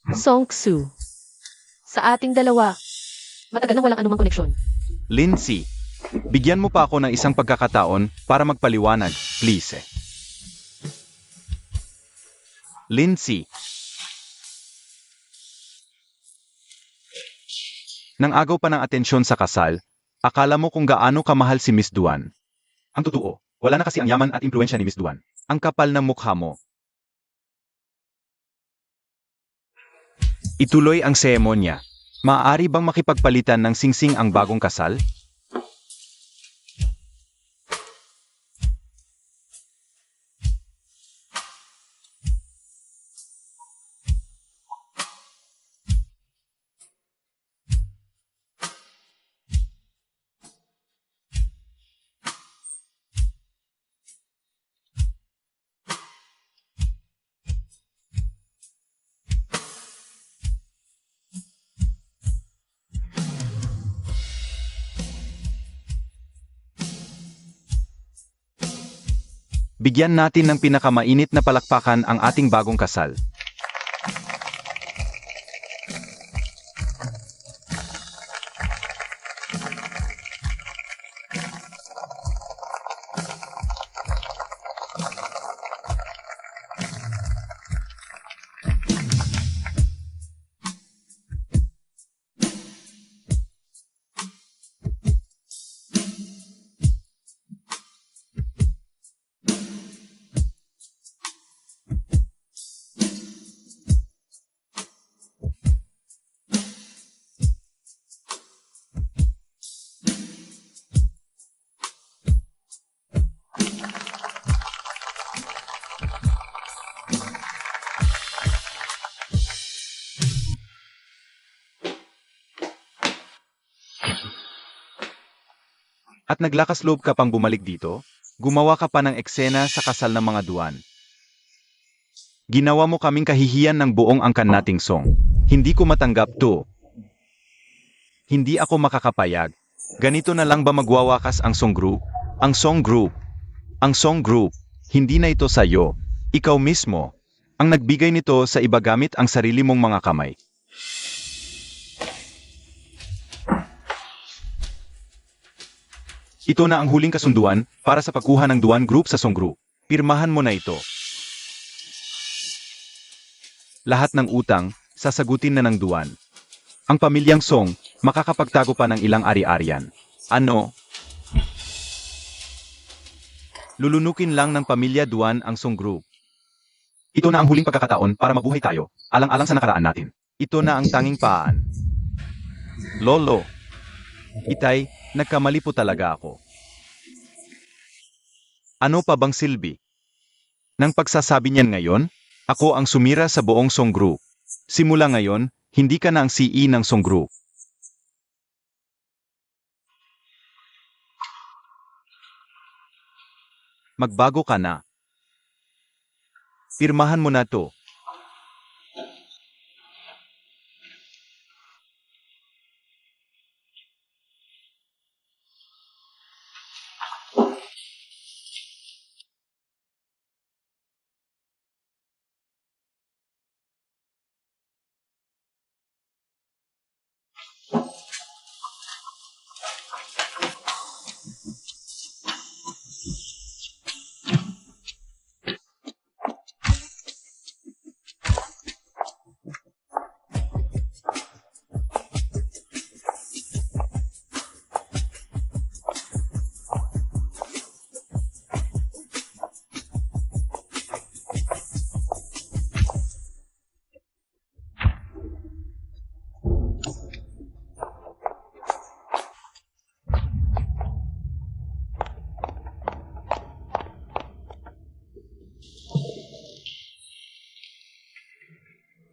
Song-Su, sa ating dalawa, matagal nang walang anumang koneksyon. Lindsay, bigyan mo pa ako ng isang pagkakataon para magpaliwanag, please. Lindsay. Nang agaw pa ng atensyon sa kasal, akala mo kung gaano kamahal si Miss Duan. Ang totoo, wala na kasi ang yaman at impluensya ni Miss Duan. Ang kapal ng mukha mo. Ituloy ang seremonya. Maaari bang makipagpalitan ng singsing ang bagong kasal? Bigyan natin ng pinakamainit na palakpakan ang ating bagong kasal. At naglakas loob ka pang bumalik dito? Gumawa ka pa ng eksena sa kasal ng mga Duan. Ginawa mo kaming kahihiyan ng buong angkan nating Song. Hindi ko matanggap to. Hindi ako makakapayag. Ganito na lang ba magwawakas ang Song Group? Ang Song Group. Ang Song Group. Hindi na ito sa'yo. Ikaw mismo. Ang nagbigay nito sa iba gamit ang sarili mong mga kamay. Ito na ang huling kasunduan para sa pagkuha ng Duan Group sa Song Group. Pirmahan mo na ito. Lahat ng utang, sasagutin na ng Duan. Ang pamilyang Song, makakapagtago pa ng ilang ari-arian. Ano? Lulunukin lang ng pamilya Duan ang Song Group. Ito na ang huling pagkakataon para mabuhay tayo, alang-alang sa nakaraan natin. Ito na ang tanging paan. Lolo. Itay, nagkamali po talaga ako. Ano pa bang silbi? Nang pagsasabi niyan ngayon, ako ang sumira sa buong Song Group. Simula ngayon, hindi ka na ang CEO ng Song Group. Magbago ka na. Pirmahan mo na to.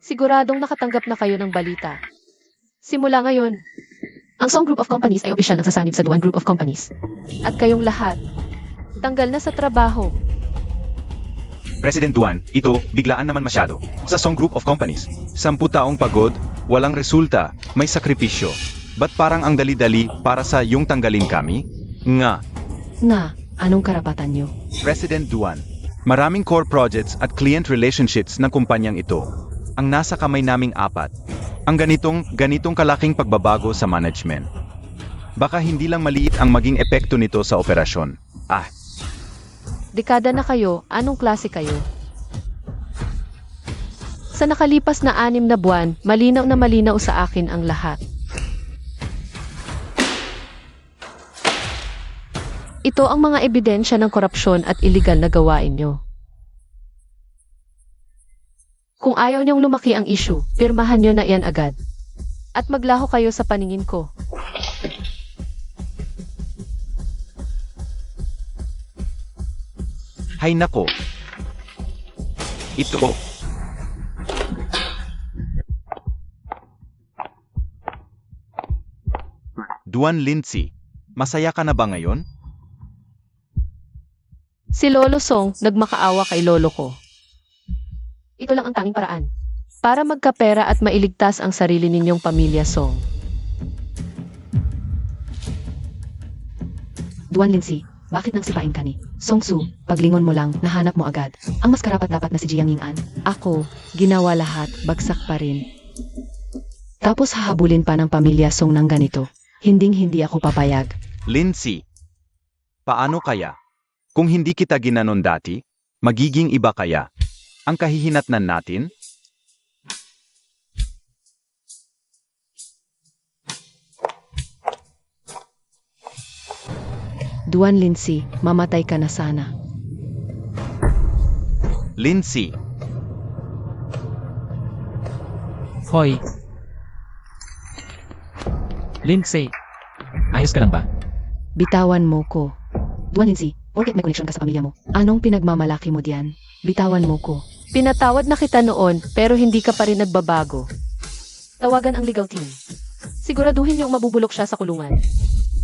Siguradong nakatanggap na kayo ng balita. Simula ngayon, ang Song Group of Companies ay opisyal nagsasanib sa Duan Group of Companies. At kayong lahat, tanggal na sa trabaho. President Duan, ito, biglaan naman masyado. Sa Song Group of Companies, 10 taong pagod, walang resulta, may sakripisyo. Ba't parang ang dali-dali para sa yung tanggalin kami? Nga, anong karapatan nyo? President Duan, maraming core projects at client relationships ng kumpanyang ito. Ang nasa kamay naming 4. Ang ganitong kalaking pagbabago sa management. Baka hindi lang maliit ang maging epekto nito sa operasyon. Dekada na kayo, anong klase kayo? Sa nakalipas na 6 na buwan, malinaw na malinaw sa akin ang lahat. Ito ang mga ebidensya ng korupsyon at iligal na gawain nyo. Kung ayaw niyong lumaki ang issue, pirmahan nyo na iyan agad. At maglaho kayo sa paningin ko. Hay nako. Ito. Duan Lindsay, masaya ka na ba ngayon? Si Lolo Song nagmakaawa kay Lolo ko. Ito lang ang tanging paraan para magkapera at mailigtas ang sarili ninyong pamilya Song. Duan Lindsay, bakit nang sipain ka ni Song Su? Paglingon mo lang, nahanap mo agad. Ang mas karapat-dapat na si Jiang Ying-an. Ako, ginawa lahat, bagsak pa rin. Tapos hahabulin pa ng pamilya Song ng ganito. Hinding-hindi ako papayag. Lindsay, paano kaya? Kung hindi kita ginanon dati, magiging iba kaya? Ang kahihinatnan natin? Duan Lindsay, mamatay ka na sana. Lindsay, Hoy! Lindsay! Ayos ka lang ba? Bitawan mo ko. Duan Lindsay, porket may connection ka sa pamilya mo. Anong pinagmamalaki mo diyan? Bitawan mo ko. Pinatawad na kita noon pero hindi ka pa rin nagbabago. Tawagan ang legal team. Siguraduhin niyong mabubulok siya sa kulungan.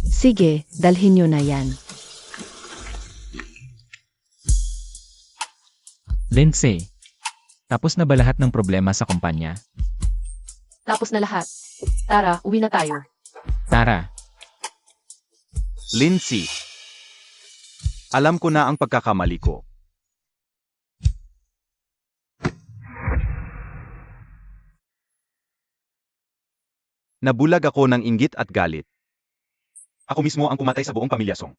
Sige, dalhin nyo na yan. Lindsay, tapos na ba lahat ng problema sa kumpanya? Tapos na lahat. Tara, uwi na tayo. Tara, Lindsay. Alam ko na ang pagkakamali ko. Nabulag ako ng inggit at galit. Ako mismo ang pumatay sa buong pamilya Song.